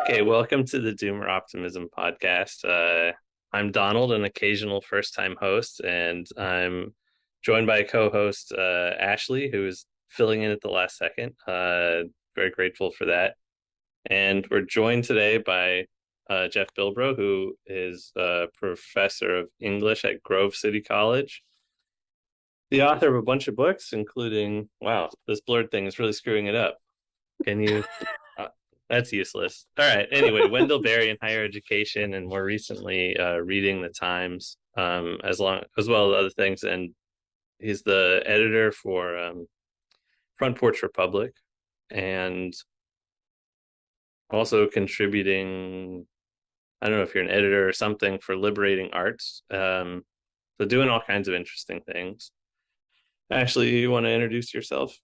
Okay, welcome to the Doomer Optimism podcast. I'm Donald, an occasional first-time host, and I'm joined by a co-host, Ashley, who is filling in at the last second. Very grateful for that. And we're joined today by Jeff Bilbro, who is a professor of English at Grove City College, the author of a bunch of books, including, wow, this blurred thing is really screwing it up. Can you That's useless. All right. Anyway, Wendell Berry in higher education, and more recently, reading the Times, as well as other things. And he's the editor for Front Porch Republic, and also contributing. I don't know if you're an editor or something for Liberating Arts. So doing all kinds of interesting things. Ashley, you want to introduce yourself?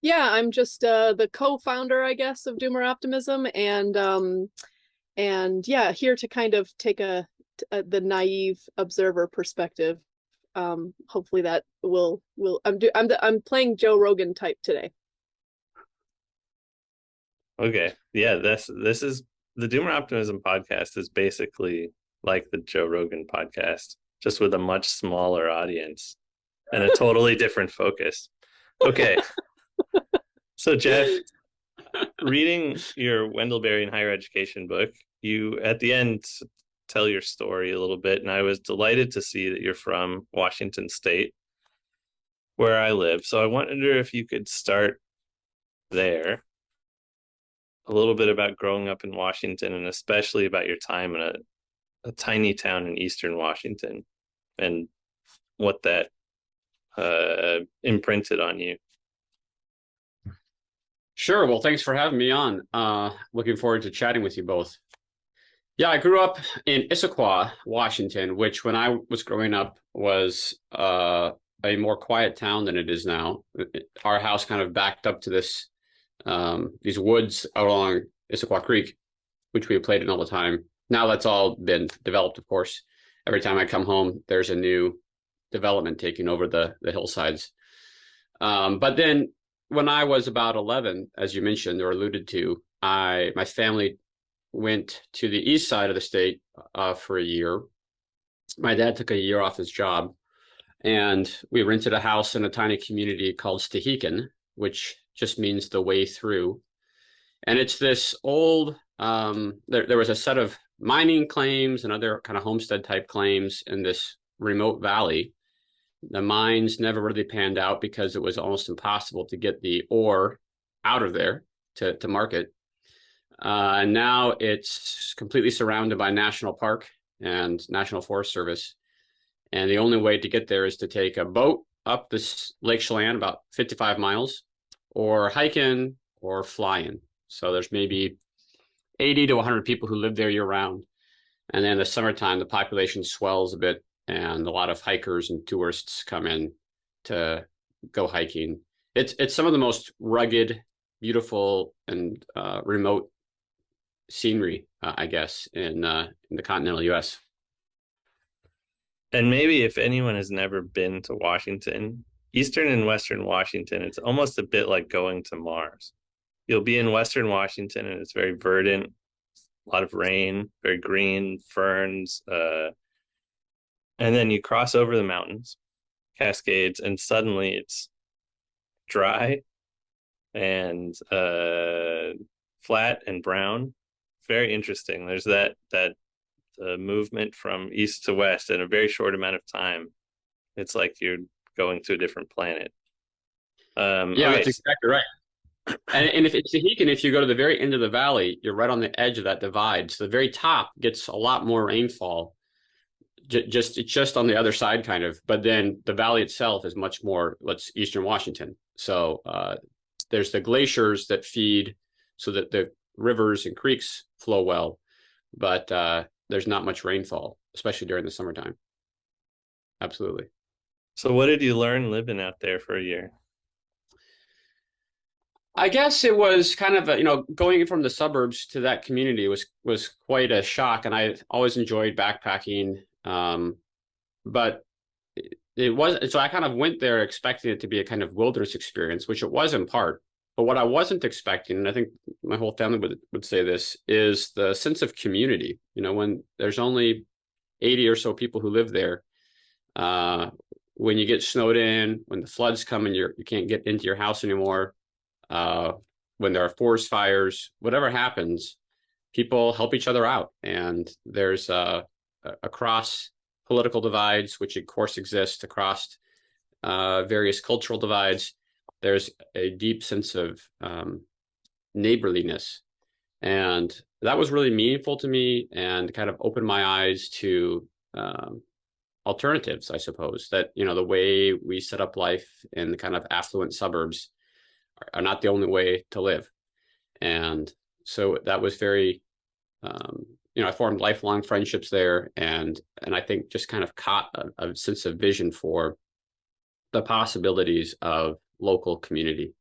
Yeah, I'm just the co-founder, I guess, of Doomer Optimism, and yeah, here to kind of take the naive observer perspective. Hopefully that will I'm playing Joe Rogan type today. Okay. Yeah, this is the Doomer Optimism podcast is basically like the Joe Rogan podcast, just with a much smaller audience and a totally different focus. Okay. So Jeff, reading your Wendell Berry in higher education book, you at the end tell your story a little bit, and I was delighted to see that you're from Washington State, where I live. So I wonder if you could start there, a little bit about growing up in Washington, and especially about your time in a tiny town in eastern Washington, and what that imprinted on you. Sure. Well, thanks for having me on. Looking forward to chatting with you both. Yeah, I grew up in Issaquah, Washington, which when I was growing up was a more quiet town than it is now. Our house kind of backed up to these woods along Issaquah Creek, which we played in all the time. Now that's all been developed, of course. Every time I come home, there's a new development taking over the hillsides. But then when I was about 11, as you mentioned or alluded to, my family went to the east side of the state for a year. My dad took a year off his job, and we rented a house in a tiny community called Stehekin, which just means the way through. And it's this old, there was a set of mining claims and other kind of homestead type claims in this remote valley. The mines never really panned out because it was almost impossible to get the ore out of there to market. And now it's completely surrounded by National Park and National Forest Service. And the only way to get there is to take a boat up this Lake Chelan, about 55 miles, or hiking or flying. So there's maybe 80 to 100 people who live there year round. And then in the summertime, the population swells a bit, and a lot of hikers and tourists come in to go hiking. It's some of the most rugged, beautiful, and remote scenery, I guess, in the continental U.S. And maybe if anyone has never been to Washington, Eastern and Western Washington, it's almost a bit like going to Mars. You'll be in Western Washington and it's very verdant, a lot of rain, very green, ferns, and then you cross over the mountains, Cascades, and suddenly it's dry and flat and brown. Very interesting. There's that movement from east to west in a very short amount of time. It's like you're going to a different planet. Yeah, okay. That's exactly right. And if it's Sahican, if you go to the very end of the valley, you're right on the edge of that divide. So the very top gets a lot more rainfall. It's just on the other side, kind of. But then the valley itself is much more, eastern Washington. So there's the glaciers that feed so that the rivers and creeks flow well. But there's not much rainfall, especially during the summertime. Absolutely. So what did you learn living out there for a year? I guess it was kind of going from the suburbs to that community was quite a shock, and I always enjoyed backpacking. But it was, so I kind of went there expecting it to be a kind of wilderness experience, which it was in part. But what I wasn't expecting, and I think my whole family would say this, is the sense of community. When there's only 80 or so people who live there, when you get snowed in, when the floods come and you can't get into your house anymore, when there are forest fires, whatever happens, people help each other out. And there's across political divides, which of course exist across various cultural divides, there's a deep sense of neighborliness. And that was really meaningful to me and kind of opened my eyes to alternatives, I suppose, that, the way we set up life in the kind of affluent suburbs are not the only way to live. And so that was very, I formed lifelong friendships there. And I think just kind of caught a sense of vision for the possibilities of local community.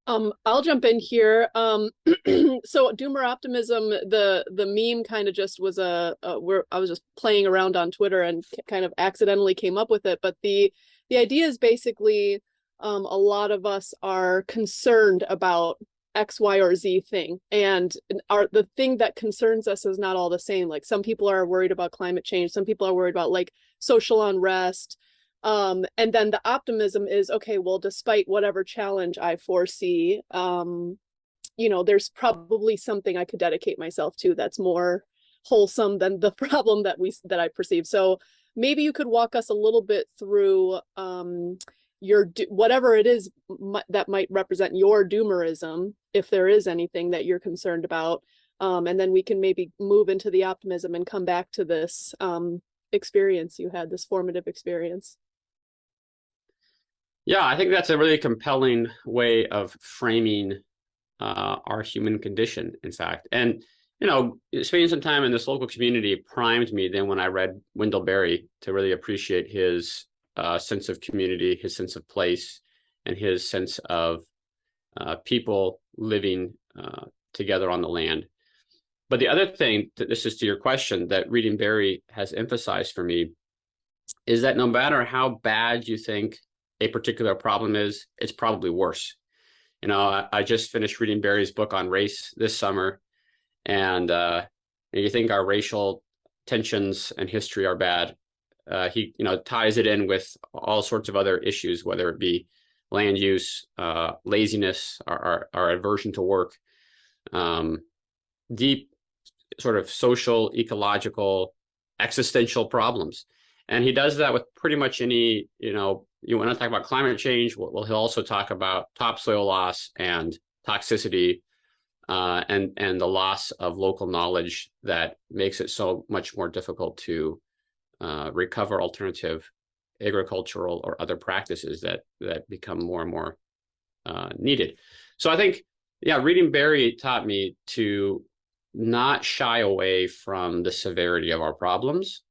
I'll jump in here. So Doomer Optimism, the meme kind of just was I was just playing around on Twitter and kind of accidentally came up with it. But the idea is basically a lot of us are concerned about X, Y, or Z thing. And the thing that concerns us is not all the same. Like some people are worried about climate change. Some people are worried about like social unrest. And then the optimism is, okay, well, despite whatever challenge I foresee, there's probably something I could dedicate myself to that's more wholesome than the problem that I perceive. So maybe you could walk us a little bit through whatever it is that might represent your doomerism, if there is anything that you're concerned about. And then we can maybe move into the optimism and come back to this experience you had, this formative experience. Yeah, I think that's a really compelling way of framing our human condition, in fact. And, spending some time in this local community primed me then when I read Wendell Berry to really appreciate his sense of community, his sense of place, and his sense of people living together on the land. But the other thing, this is to your question, that reading Berry has emphasized for me is that no matter how bad you think a particular problem is, it's probably worse. I just finished reading Berry's book on race this summer, and you think our racial tensions and history are bad. He ties it in with all sorts of other issues, whether it be land use, laziness, our aversion to work, deep sort of social, ecological, existential problems. And he does that with pretty much any, you want to talk about climate change, well, he'll also talk about topsoil loss and toxicity and the loss of local knowledge that makes it so much more difficult to recover alternative agricultural or other practices that become more and more needed. So I think, reading Berry taught me to not shy away from the severity of our problems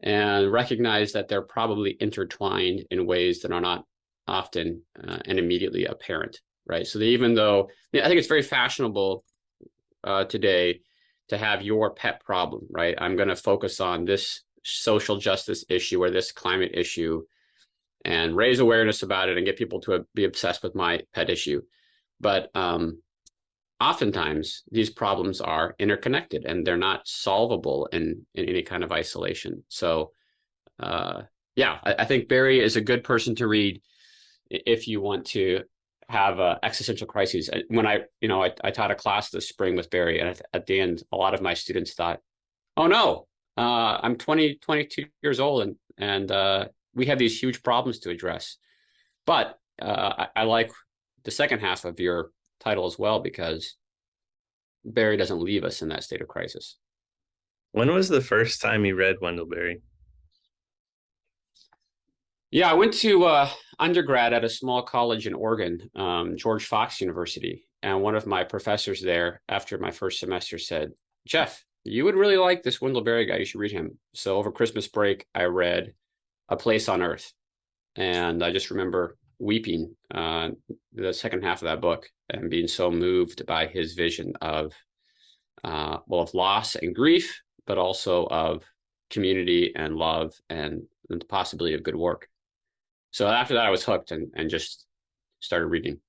and recognize that they're probably intertwined in ways that are not often and immediately apparent, right? So that even though I think it's very fashionable today to have your pet problem, right? I'm going to focus on this social justice issue or this climate issue and raise awareness about it and get people to be obsessed with my pet issue. But oftentimes these problems are interconnected and they're not solvable in any kind of isolation. So I think Berry is a good person to read if you want to have existential crises. When I taught a class this spring with Berry, and at the end, a lot of my students thought, oh no, I'm 22 years old and we have these huge problems to address. But I like the second half of your title as well, because Berry doesn't leave us in that state of crisis. When was the first time you read Wendell Berry? Yeah, I went to undergrad at a small college in Oregon, George Fox University. And one of my professors there, after my first semester, said, Jeff, you would really like this Wendell Berry guy. You should read him. So over Christmas break, I read A Place on Earth. And I just remember weeping the second half of that book and being so moved by his vision of of loss and grief, but also of community and love and the possibility of good work. So after that, I was hooked and just started reading.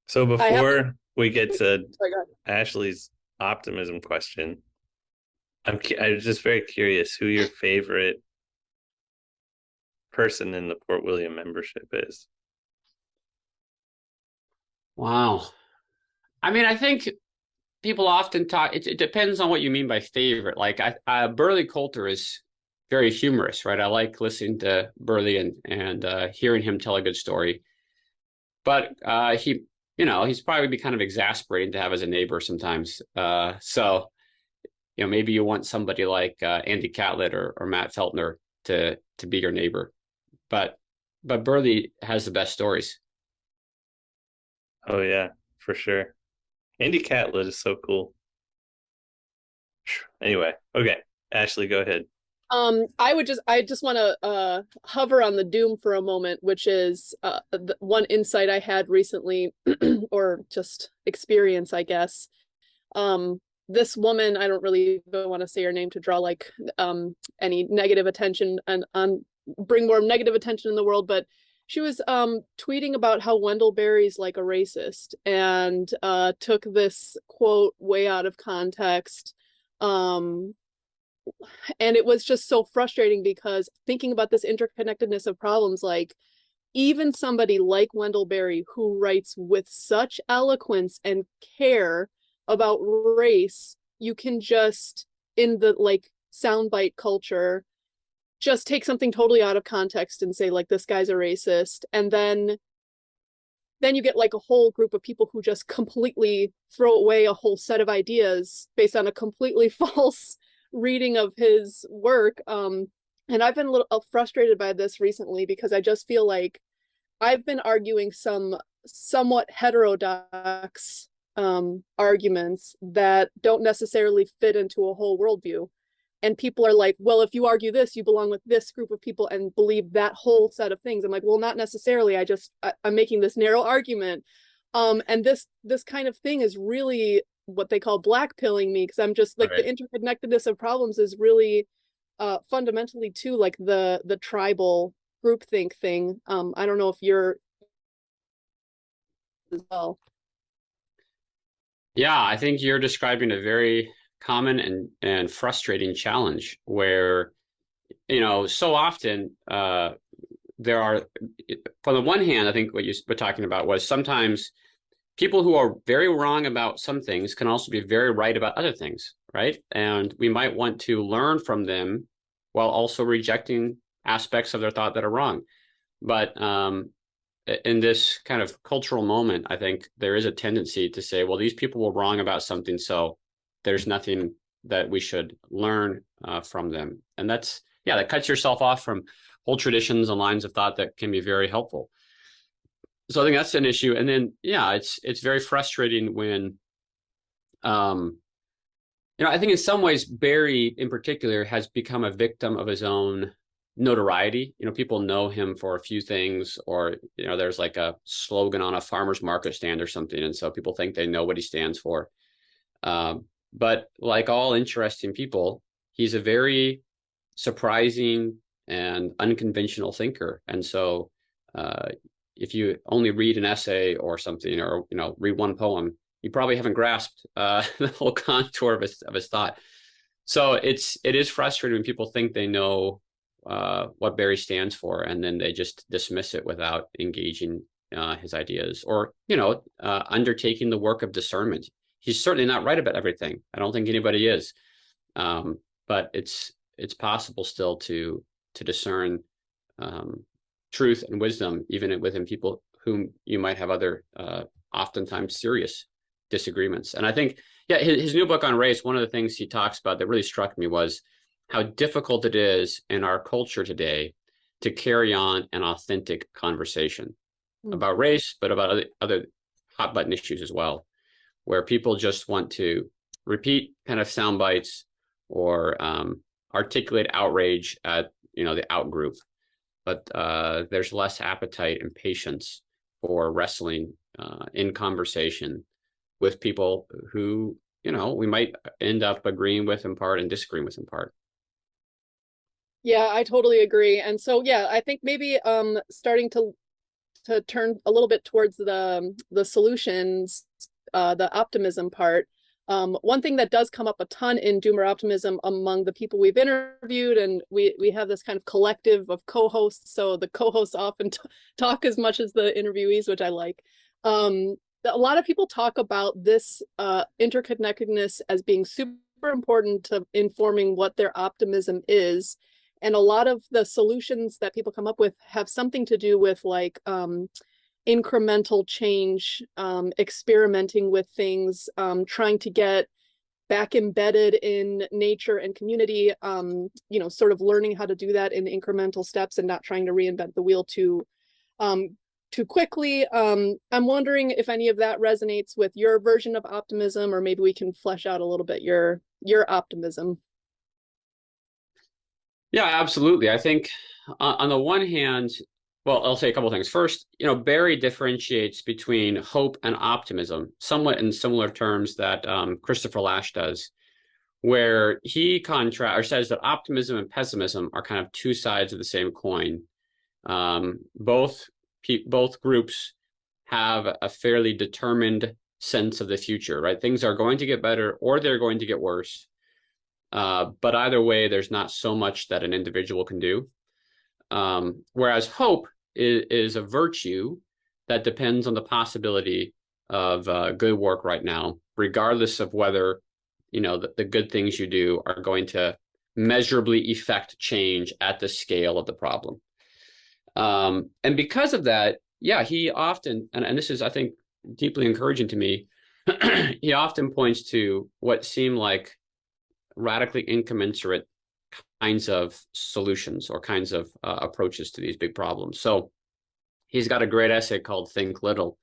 So I have. before we get to Sorry, go ahead. Ashley's optimism question, I'm just very curious who your favorite person in the Port William membership is. Wow. I mean, I think people often talk, it depends on what you mean by favorite. Like Burley Coulter is very humorous, right? I like listening to Burley and hearing him tell a good story. But he's probably be kind of exasperating to have as a neighbor sometimes. So maybe you want somebody like Andy Catlett or Matt Feltner to be your neighbor. But Burley has the best stories. Oh yeah, for sure. Andy Catlett is so cool. Anyway, okay. Ashley, go ahead. I just want to hover on the doom for a moment, which is the one insight I had recently, or just experience, I guess. This woman, I don't really want to say her name to draw like any negative attention and bring more negative attention in the world, but she was tweeting about how Wendell Berry's like a racist, and took this quote way out of context. And it was just so frustrating because thinking about this interconnectedness of problems, like even somebody like Wendell Berry, who writes with such eloquence and care about race, you can just, in the like soundbite culture, just take something totally out of context and say like, this guy's a racist. And then you get like a whole group of people who just completely throw away a whole set of ideas based on a completely false reading of his work. And I've been a little frustrated by this recently because I just feel like I've been arguing some somewhat heterodox arguments that don't necessarily fit into a whole worldview. And people are like, well, if you argue this, you belong with this group of people and believe that whole set of things. I'm like, well, not necessarily. I'm making this narrow argument. And this kind of thing is really what they call black pilling me, because I'm just like, right, the interconnectedness of problems is really fundamentally too like the tribal groupthink thing. I don't know if you're as well. Yeah, I think you're describing a very common and frustrating challenge where, so often there are, on the one hand, I think what you were talking about was sometimes people who are very wrong about some things can also be very right about other things, right? And we might want to learn from them while also rejecting aspects of their thought that are wrong. But in this kind of cultural moment, I think there is a tendency to say, well, these people were wrong about something, so there's nothing that we should learn from them. And that cuts yourself off from whole traditions and lines of thought that can be very helpful. So I think that's an issue. And then, it's very frustrating when, I think in some ways, Barry in particular has become a victim of his own notoriety. People know him for a few things, or, there's like a slogan on a farmer's market stand or something. And so people think they know what he stands for. But like all interesting people, he's a very surprising and unconventional thinker. And so, if you only read an essay or something, or read one poem, you probably haven't grasped the whole contour of his thought. So it is frustrating when people think they know what Barry stands for, and then they just dismiss it without engaging his ideas, or undertaking the work of discernment. He's certainly not right about everything. I don't think anybody is, but it's possible still to discern truth and wisdom, even within people whom you might have other, oftentimes serious disagreements. And I think, his new book on race, one of the things he talks about that really struck me was how difficult it is in our culture today to carry on an authentic conversation about race, but about other hot button issues as well, where people just want to repeat kind of sound bites or articulate outrage at the out group. But there's less appetite and patience for wrestling in conversation with people who, we might end up agreeing with in part and disagreeing with in part. Yeah, I totally agree. And so, I think maybe starting to to turn a little bit towards the solutions, the optimism part. One thing that does come up a ton in Doomer Optimism among the people we've interviewed, and we have this kind of collective of co-hosts, so the co-hosts often talk as much as the interviewees, which I like. A lot of people talk about this interconnectedness as being super important to informing what their optimism is. And a lot of the solutions that people come up with have something to do with like incremental change, experimenting with things, trying to get back embedded in nature and community, sort of learning how to do that in incremental steps and not trying to reinvent the wheel too quickly. I'm wondering if any of that resonates with your version of optimism, or maybe we can flesh out a little bit your optimism. Yeah, absolutely. I think on the one hand, well, I'll say a couple of things. First, Barry differentiates between hope and optimism, somewhat in similar terms that Christopher Lasch does, where he says that optimism and pessimism are kind of two sides of the same coin. Both groups have a fairly determined sense of the future, right? Things are going to get better or they're going to get worse. But either way, there's not so much that an individual can do. Whereas hope is a virtue that depends on the possibility of good work right now, regardless of whether, the good things you do are going to measurably effect change at the scale of the problem. And because of that, yeah, he often, and this is, I think, deeply encouraging to me, he often points to what seem like radically incommensurate kinds of solutions or kinds of approaches to these big problems. So he's got a great essay called Think Little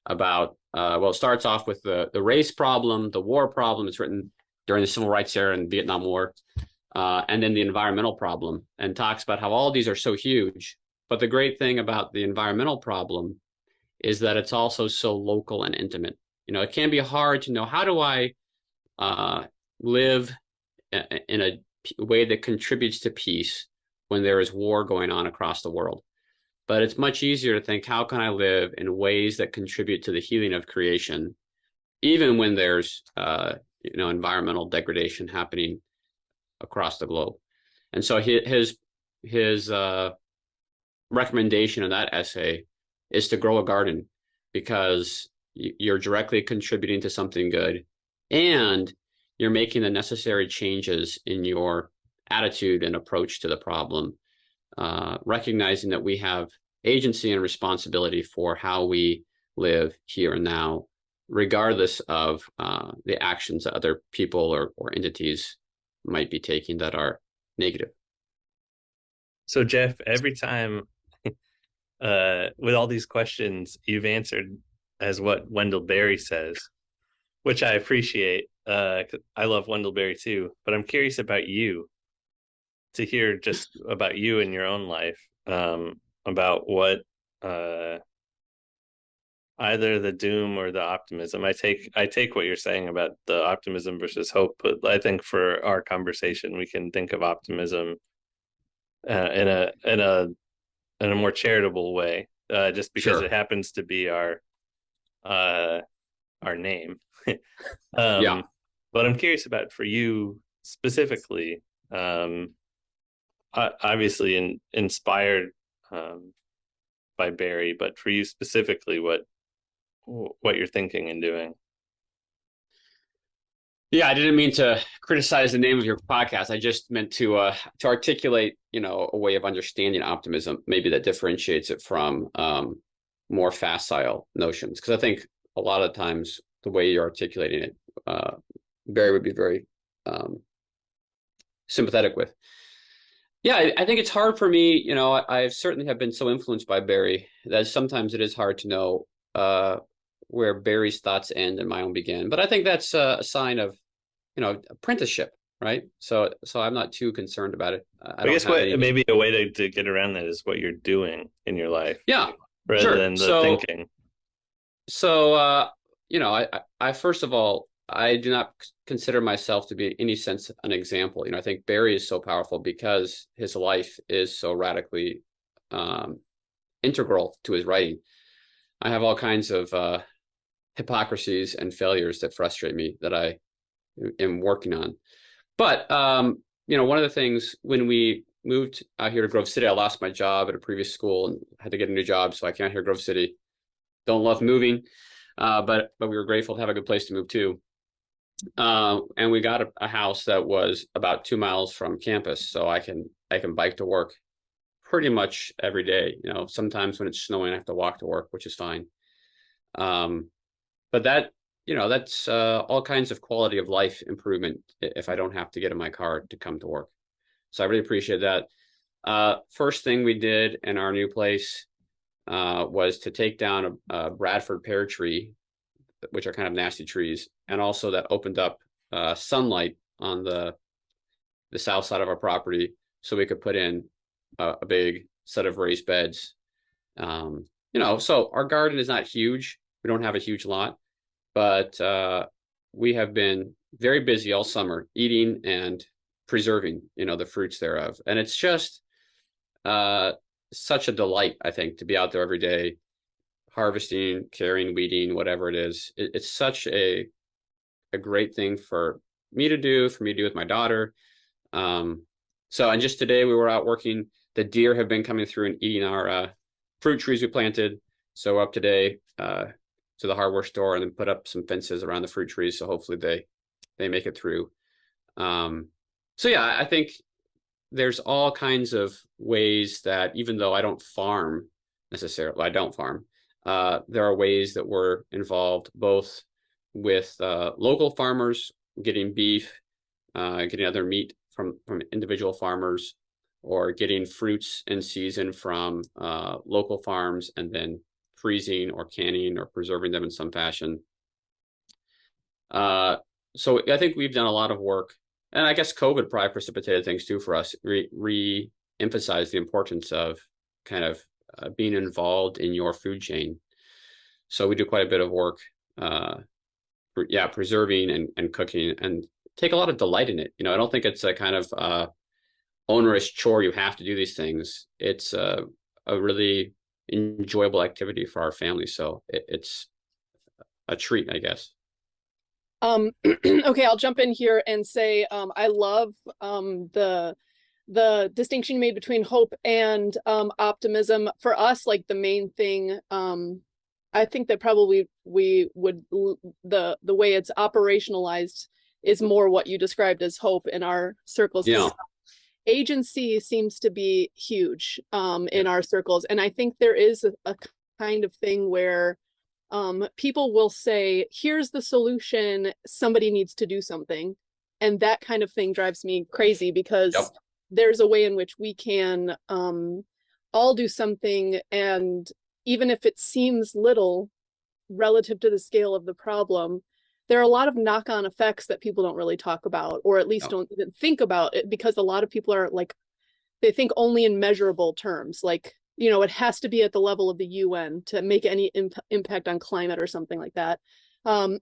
about, it starts off with the race problem, the war problem. It's written during the Civil Rights era and Vietnam War, and then the environmental problem, and talks about how all these are so huge. But the great thing about the environmental problem is that it's also so local and intimate. It can be hard to know, how do I live in a way that contributes to peace when there is war going on across the world? But it's much easier to think, how can I live in ways that contribute to the healing of creation, even when there's environmental degradation happening across the globe? And so his recommendation in that essay is to grow a garden, because you're directly contributing to something good, and you're making the necessary changes in your attitude and approach to the problem, recognizing that we have agency and responsibility for how we live here and now, regardless of the actions that other people or entities might be taking that are negative. So, Jeff, every time with all these questions, you've answered as what Wendell Berry says, which I appreciate. 'Cause I love Wendell Berry too, but I'm curious about you, to hear just about you in your own life, about what either the doom or the optimism. I take what you're saying about the optimism versus hope, but I think for our conversation, we can think of optimism in a more charitable way, just because Sure. it happens to be our name. Yeah. But I'm curious about, for you specifically, obviously inspired by Barry, but for you specifically, what you're thinking and doing. Yeah, I didn't mean to criticize the name of your podcast. I just meant to articulate, a way of understanding optimism, maybe that differentiates it from more facile notions. Because I think a lot of times the way you're articulating it, Barry would be very sympathetic with. Yeah, I think it's hard for me. I certainly have been so influenced by Barry that sometimes it is hard to know where Barry's thoughts end and my own begin. But I think that's a sign of, apprenticeship, right? So I'm not too concerned about it. I guess maybe a way to get around that is what you're doing in your life. Yeah, rather sure. than the thinking. So, I first of all, I do not consider myself to be in any sense an example. I think Barry is so powerful because his life is so radically integral to his writing. I have all kinds of hypocrisies and failures that frustrate me that I am working on. But one of the things when we moved out here to Grove City, I lost my job at a previous school and had to get a new job, so I came out here to Grove City. Don't love moving, but we were grateful to have a good place to move to. And we got a house that was about 2 miles from campus, so I can bike to work pretty much every day. Sometimes when it's snowing, I have to walk to work, which is fine. But that's all kinds of quality of life improvement if I don't have to get in my car to come to work. So I really appreciate that. First thing we did in our new place was to take down a Bradford pear tree, which are kind of nasty trees, and also that opened up sunlight on the south side of our property, so we could put in a big set of raised beds. So our garden is not huge. We don't have a huge lot, but we have been very busy all summer eating and preserving, the fruits thereof. And it's just such a delight, I think, to be out there every day, harvesting, carrying, weeding, whatever it is. It's such a great thing for me to do with my daughter. And just today we were out working. The deer have been coming through and eating our fruit trees we planted. So we're up today to the hardware store and then put up some fences around the fruit trees. So hopefully they make it through. I think there's all kinds of ways that, even though I don't farm necessarily, there are ways that we're involved both with local farmers, getting beef, getting other meat from individual farmers, or getting fruits in season from local farms and then freezing or canning or preserving them in some fashion. So I think we've done a lot of work, and I guess COVID probably precipitated things too for us, re-emphasize the importance of kind of being involved in your food chain. So we do quite a bit of work, preserving and cooking, and take a lot of delight in it. I don't think it's a kind of onerous chore. You have to do these things. It's a really enjoyable activity for our family. So it's a treat, I guess. Okay, I'll jump in here and say I love the distinction made between hope and optimism. For us, like the main thing, I think that probably we would the way it's operationalized is more what you described as hope in our circles. Yeah. Agency seems to be huge in our circles, and I think there is a kind of thing where people will say, here's the solution, somebody needs to do something, and that kind of thing drives me crazy, because there's a way in which we can all do something, and even if it seems little relative to the scale of the problem, there are a lot of knock-on effects that people don't really talk about, or at least don't even think about it, because a lot of people are like, they think only in measurable terms, like, it has to be at the level of the UN to make any impact on climate or something like that. I'm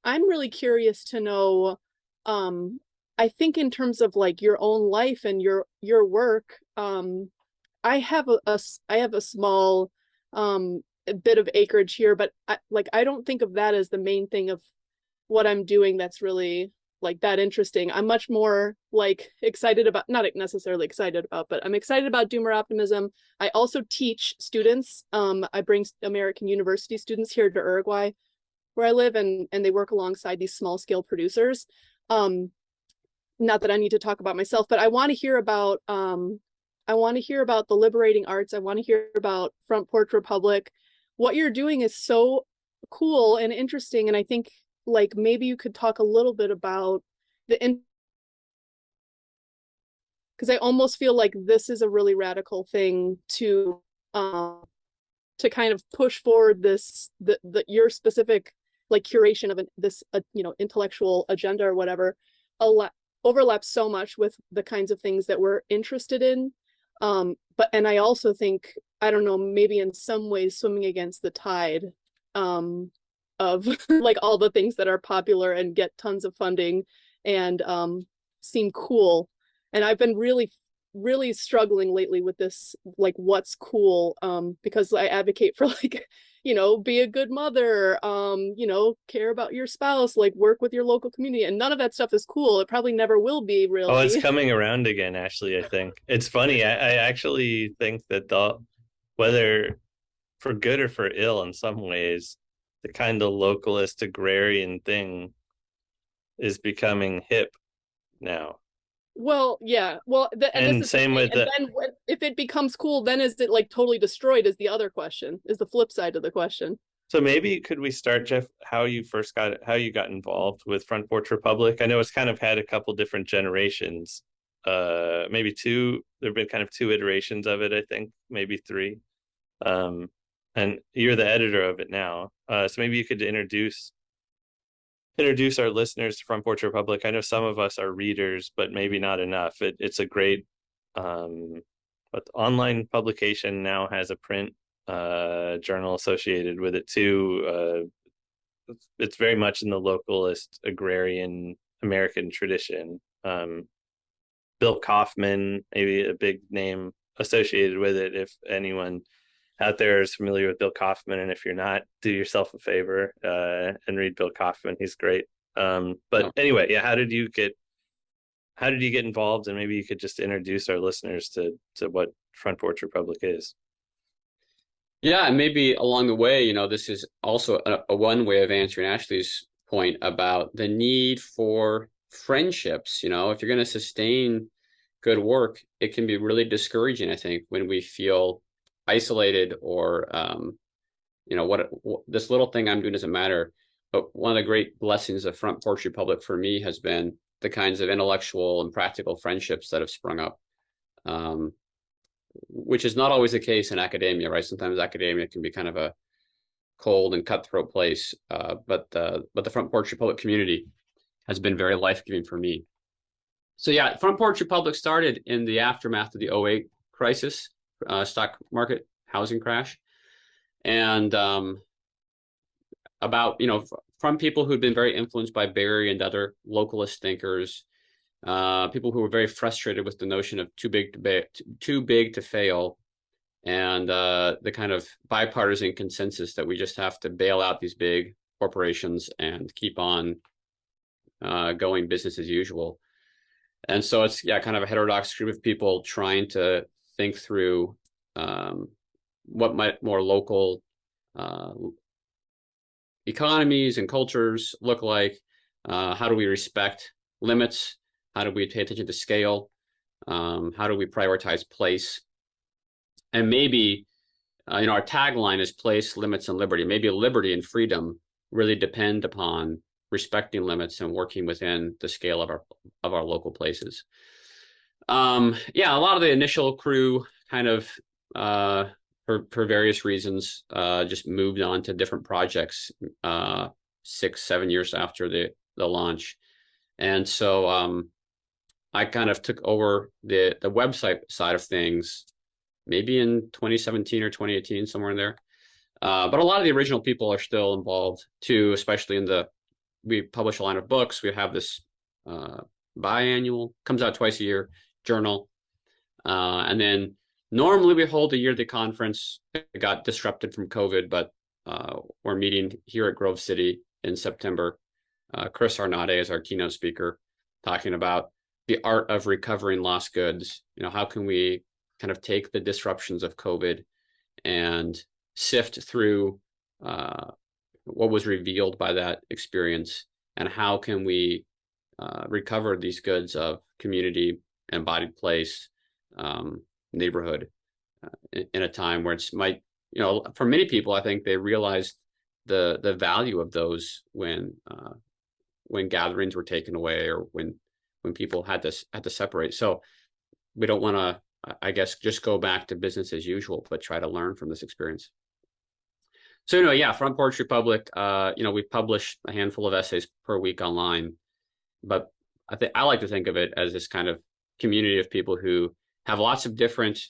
really curious to know, I think in terms of like your own life and your work, I have a small bit of acreage here, but I don't think of that as the main thing of what I'm doing that's really like that interesting. I'm much more like excited about, not necessarily excited about, but I'm excited about Doomer Optimism. I also teach students. I bring American university students here to Uruguay, where I live, and they work alongside these small scale producers. Not that I need to talk about myself, but I want to hear about the liberating arts. I want to hear about Front Porch Republic. What you're doing is so cool and interesting, and I think like maybe you could talk a little bit about because I almost feel like this is a really radical thing to kind of push forward your specific like curation of this intellectual agenda or whatever overlaps so much with the kinds of things that we're interested in. And I also think, I don't know, maybe in some ways swimming against the tide of like all the things that are popular and get tons of funding and seem cool. And I've been really really struggling lately with this, like what's cool, because I advocate for like, be a good mother, care about your spouse, like work with your local community, and none of that stuff is cool. It probably never will be Oh, it's really. coming around again, Ashley, I think. It's funny. I actually think that whether for good or for ill in some ways, the kind of localist agrarian thing is becoming hip now. Well, yeah. Well, and this And is the same thing. with And the then if it becomes cool, then is it like totally destroyed? Is the other question? Is the flip side of the question? So maybe could we start, Jeff, how you got involved with Front Porch Republic? I know it's kind of had a couple different generations. Maybe two. There've been kind of two iterations of it, I think, maybe three. Um, and you're the editor of it now. So maybe you could introduce our listeners to Front Porch Republic. I know some of us are readers, but maybe not enough. It's a great but online publication, now has a print journal associated with it too. It's very much in the localist agrarian American tradition. Bill Kaufman, maybe a big name associated with it. If anyone out there is familiar with Bill Kaufman, and if you're not, do yourself a favor and read Bill Kaufman. He's great. But anyway, yeah, how did you get involved? And maybe you could just introduce our listeners to what Front Porch Republic is. Yeah, and maybe along the way, this is also a one way of answering Ashley's point about the need for friendships. If you're going to sustain good work, it can be really discouraging, I think, when we feel isolated or, what this little thing I'm doing doesn't matter. But one of the great blessings of Front Porch Republic for me has been the kinds of intellectual and practical friendships that have sprung up. Which is not always the case in academia, right? Sometimes academia can be kind of a cold and cutthroat place, but the Front Porch Republic community has been very life-giving for me. So yeah, Front Porch Republic started in the aftermath of the '08 crisis, stock market housing crash, and about from people who'd been very influenced by Barry and other localist thinkers. People who were very frustrated with the notion of too big to fail, and the kind of bipartisan consensus that we just have to bail out these big corporations and keep on going business as usual. And so it's kind of a heterodox group of people trying to think through what might more local economies and cultures look like. How do we respect limits? How do we pay attention to scale? How do we prioritize place? And maybe, our tagline is place, limits, and liberty. Maybe liberty and freedom really depend upon respecting limits and working within the scale of our local places. A lot of the initial crew kind of, for various reasons, just moved on to different projects 6-7 years after the launch. And so I kind of took over the website side of things, maybe in 2017 or 2018, somewhere in there. But a lot of the original people are still involved too, especially we publish a line of books. We have this biannual, comes out twice a year, journal. And then normally we hold a yearly conference. It got disrupted from COVID, but we're meeting here at Grove City in September. Chris Arnade is our keynote speaker, talking about the art of recovering lost goods. How can we kind of take the disruptions of COVID and sift through what was revealed by that experience, and how can we recover these goods of community, embodied place, neighborhood, in a time where it's for many people, I think they realized the value of those when gatherings were taken away, or when people had to separate. So we don't want to, I guess, just go back to business as usual, but try to learn from this experience. So Front Porch Republic, we publish a handful of essays per week online, but I like to think of it as this kind of community of people who have lots of different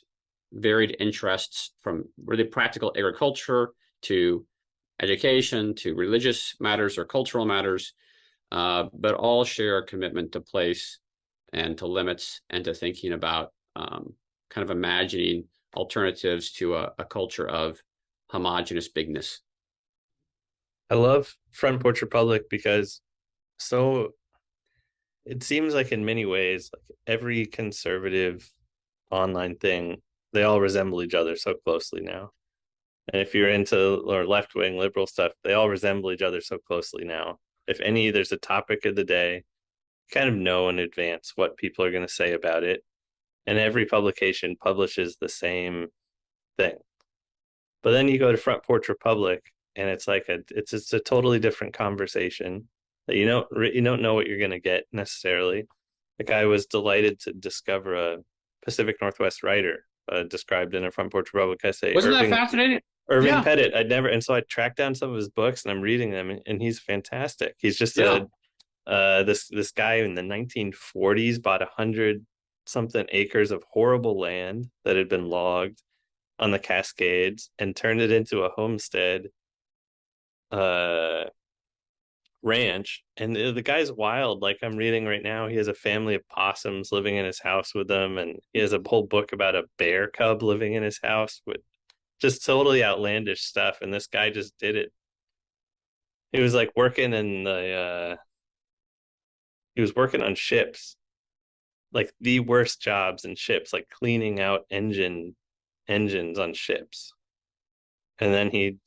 varied interests, from really practical agriculture to education to religious matters or cultural matters, but all share a commitment to place and to limits and to thinking about kind of imagining alternatives to a culture of homogenous bigness. I love Front Porch Republic because so it seems like in many ways, like every conservative online thing, they all resemble each other so closely now. And if you're into or left wing liberal stuff, they all resemble each other so closely now. If any, there's a topic of the day, you kind of know in advance what people are going to say about it. And every publication publishes the same thing. But then you go to Front Porch Republic, and it's like it's just a totally different conversation that you don't know what you're going to get necessarily. Like I was delighted to discover a Pacific Northwest writer described in a Front Porch Republic essay. Wasn't that fascinating? Irving Yeah. Pettit. And so I tracked down some of his books and I'm reading them, and he's fantastic. He's just this guy in the 1940s bought 100 something acres of horrible land that had been logged on the Cascades and turned it into a homestead ranch. And the guy's wild. Like I'm reading right now, he has a family of possums living in his house with them, and he has a whole book about a bear cub living in his house with just totally outlandish stuff. And this guy just did it. He was like working in the he was working on ships, like the worst jobs in ships, like cleaning out engines on ships. And then he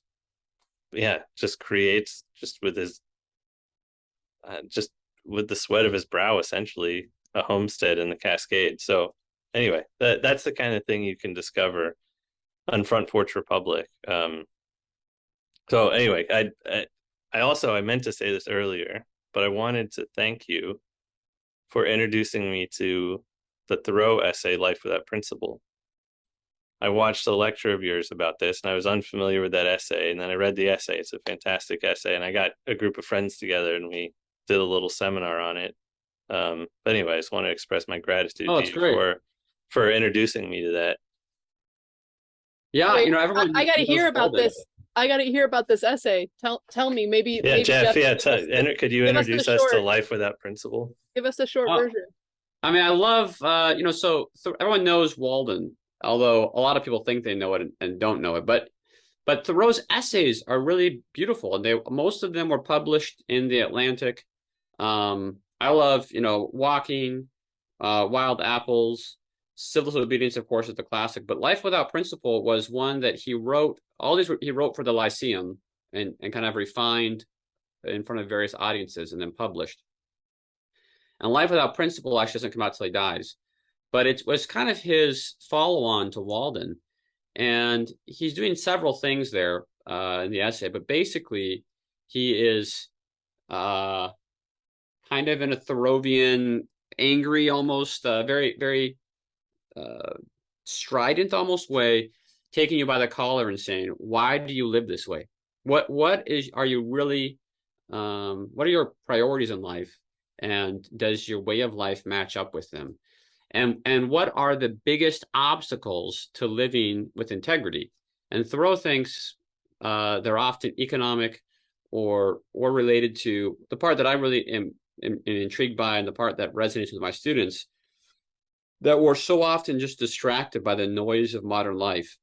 just creates just with his just with the sweat of his brow essentially a homestead in the Cascades. So anyway, that's the kind of thing you can discover on Front Porch Republic. So anyway, I meant to say this earlier, but I wanted to thank you for introducing me to the Thoreau essay, Life Without Principle. I watched a lecture of yours about this, and I was unfamiliar with that essay, and then I read the essay. It's a fantastic essay, and I got a group of friends together, and we did a little seminar on it. But anyway, I just want to express my gratitude to you for introducing me to that. Yeah, Wait, everyone. I got to hear about this. I got to hear about this essay. Tell me, maybe. Yeah, maybe Jeff. Could you introduce us to short, Life Without Principle? Give us a short version. I mean, I love, so everyone knows Walden, although a lot of people think they know it and don't know it. But Thoreau's essays are really beautiful, and most of them were published in the Atlantic. I love, Walking, Wild Apples, Civil Disobedience, of course, is the classic. But Life Without Principle was one that he wrote. He wrote for the Lyceum and kind of refined in front of various audiences and then published. And Life Without Principle actually doesn't come out till he dies. But it was kind of his follow-on to Walden. And he's doing several things there in the essay. But basically, he is kind of in a Thoreauvian, angry, almost very, very strident almost way, taking you by the collar and saying, why do you live this way? What are you really, what are your priorities in life? And does your way of life match up with them? And what are the biggest obstacles to living with integrity? And Thoreau thinks they're often economic or related to the part that I really am intrigued by, and the part that resonates with my students, that we're so often just distracted by the noise of modern life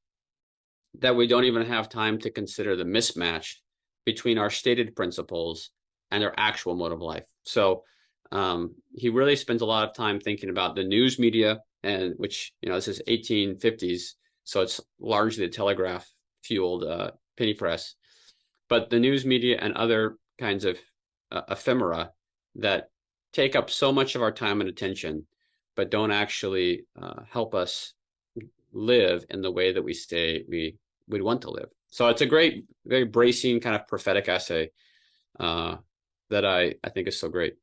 that we don't even have time to consider the mismatch between our stated principles and our actual mode of life. So he really spends a lot of time thinking about the news media, and which, this is 1850s, so it's largely the telegraph fueled penny press, but the news media and other kinds of ephemera that take up so much of our time and attention, but don't actually help us live in the way that we say we'd want to live. So it's a great, very bracing kind of prophetic essay that I think is so great.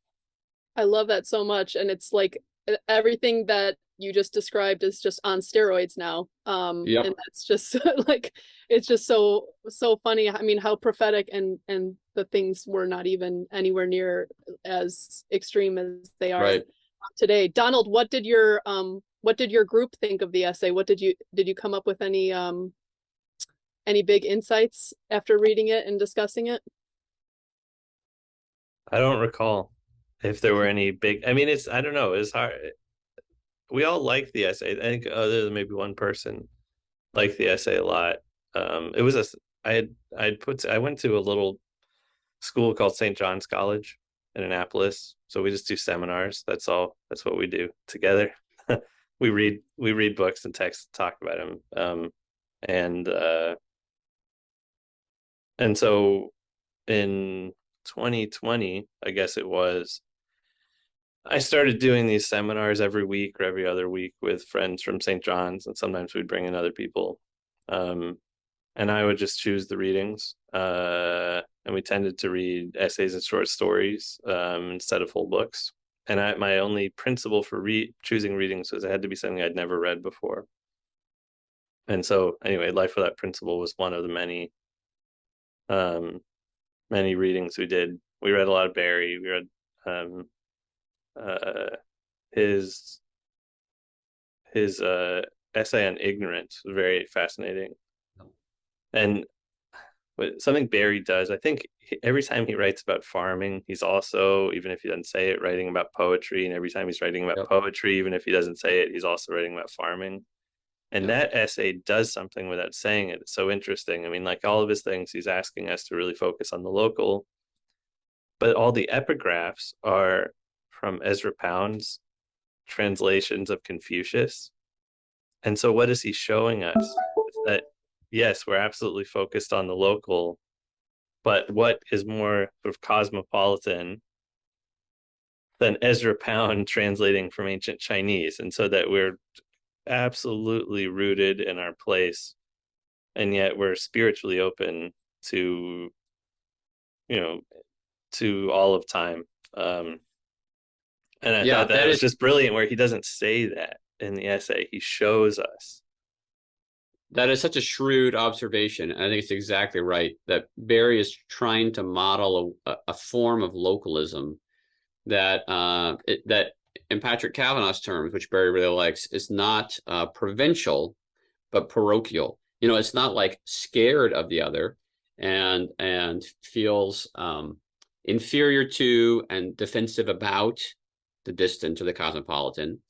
I love that so much. And it's like everything that you just described is just on steroids now. Yep. And that's just like, it's just so funny. I mean, how prophetic and the things were not even anywhere near as extreme as they are today. Donald, what did your group think of the essay? Did you come up with any big insights after reading it and discussing it? I don't recall if there were any big, I mean, I don't know, it's hard. we all liked the essay. I think other than maybe one person liked the essay a lot. It was a I went to a little school called St. John's College in Annapolis. So we just do seminars. That's all. That's what we do together. we read books and text, talk about them. And and so in 2020, I guess it was, I started doing these seminars every week or every other week with friends from St. John's, and sometimes we'd bring in other people. And I would just choose the readings. And we tended to read essays and short stories instead of whole books. And my only principle for choosing readings was it had to be something I'd never read before. And so, anyway, Life Without Principle was one of the many readings we did. We read a lot of Barry. We read his essay on ignorance was very fascinating. And something Barry does, I think every time he writes about farming, he's also, even if he doesn't say it, writing about poetry. And every time he's writing about poetry, even if he doesn't say it, he's also writing about farming. And that essay does something without saying it. It's so interesting. I mean, like all of his things, he's asking us to really focus on the local. But all the epigraphs are from Ezra Pound's translations of Confucius. And so what is he showing us? That yes, we're absolutely focused on the local, but what is more sort of cosmopolitan than Ezra Pound translating from ancient Chinese? And so that we're absolutely rooted in our place, and yet we're spiritually open to, to all of time. And I thought that was just brilliant, where he doesn't say that in the essay. He shows us. That is such a shrewd observation. I think it's exactly right that Barry is trying to model a form of localism that that in Patrick Kavanagh's terms, which Barry really likes, is not provincial, but parochial. It's not like scared of the other and feels inferior to and defensive about the distant or the cosmopolitan.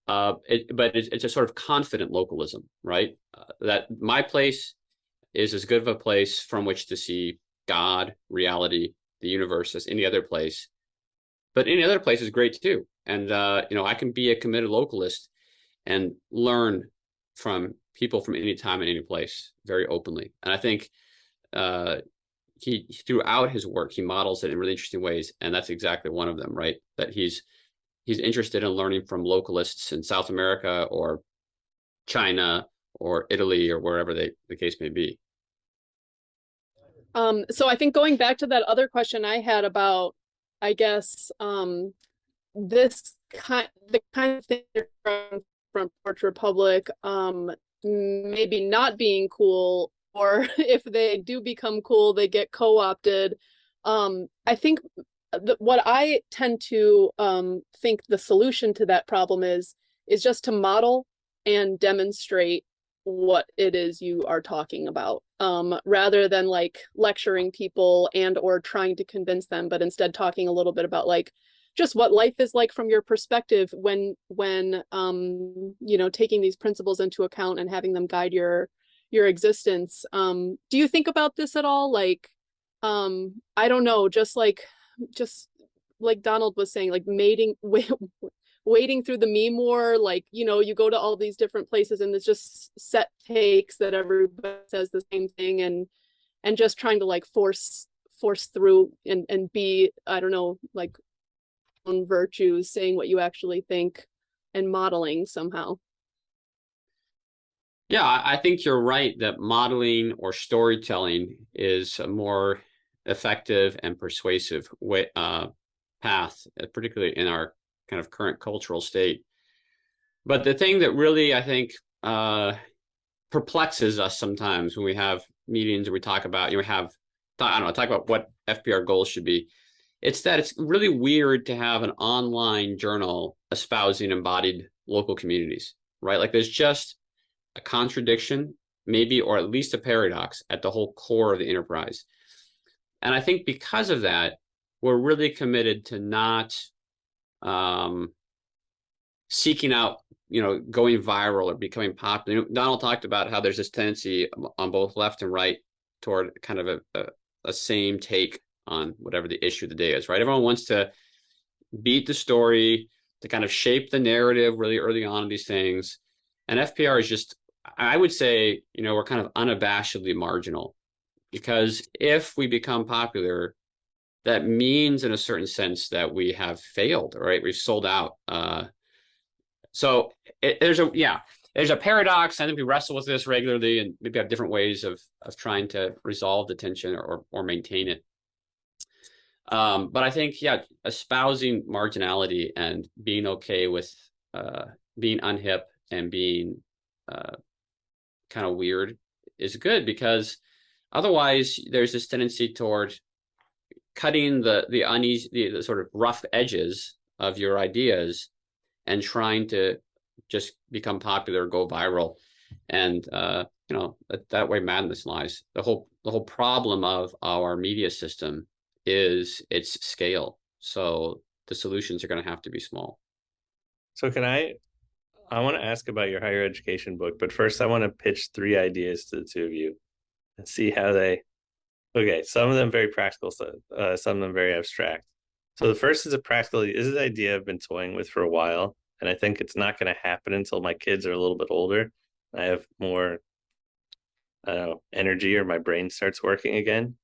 But it's a sort of confident localism, right? That my place is as good of a place from which to see God, reality, the universe as any other place. But any other place is great too. And, I can be a committed localist and learn from people from any time and any place very openly. And I think he throughout his work, he models it in really interesting ways. And that's exactly one of them, right? That he's interested in learning from localists in South America or China or Italy or wherever the case may be. So I think going back to that other question I had about, I guess, the kind of thing from Front Porch Republic, maybe not being cool, or if they do become cool, they get co-opted. I think what I tend to think the solution to that problem is just to model and demonstrate what it is you are talking about, rather than like lecturing people and or trying to convince them, but instead talking a little bit about like just what life is like from your perspective when taking these principles into account and having them guide your existence. Do you think about this at all? Like, I don't know, just like Donald was saying, like wading through the meme war, like, you go to all these different places and there's just set takes that everybody says the same thing, and just trying to like force through and be, I don't know, like own virtues, saying what you actually think and modeling somehow. Yeah, I think you're right that modeling or storytelling is a more effective and persuasive way, path, particularly in our kind of current cultural state. But the thing that really, I think, perplexes us sometimes when we have meetings or we talk about, talk about what FPR goals should be. It's that it's really weird to have an online journal espousing embodied local communities, right? Like there's just a contradiction, maybe, or at least a paradox at the whole core of the enterprise. And I think because of that, we're really committed to not seeking out, going viral or becoming popular. Donald talked about how there's this tendency on both left and right toward kind of a same take on whatever the issue of the day is, right? Everyone wants to beat the story, to kind of shape the narrative really early on in these things. And FPR is just, I would say, we're kind of unabashedly marginal, because if we become popular, that means in a certain sense that we have failed, right? We've sold out. So there's a paradox. I think we wrestle with this regularly, and maybe have different ways of trying to resolve the tension or maintain it. But I think, espousing marginality and being okay with being unhip and being kind of weird is good, because otherwise there's this tendency toward cutting the uneasy, the sort of rough edges of your ideas and trying to just become popular, go viral. And, that way madness lies. The whole problem of our media system is its scale. So the solutions are going to have to be small. So I want to ask about your higher education book, but first I want to pitch 3 ideas to the two of you and see how okay, some of them very practical, some of them very abstract. So the first is this is an idea I've been toying with for a while, and I think it's not going to happen until my kids are a little bit older. I have more, I don't know, energy, or my brain starts working again,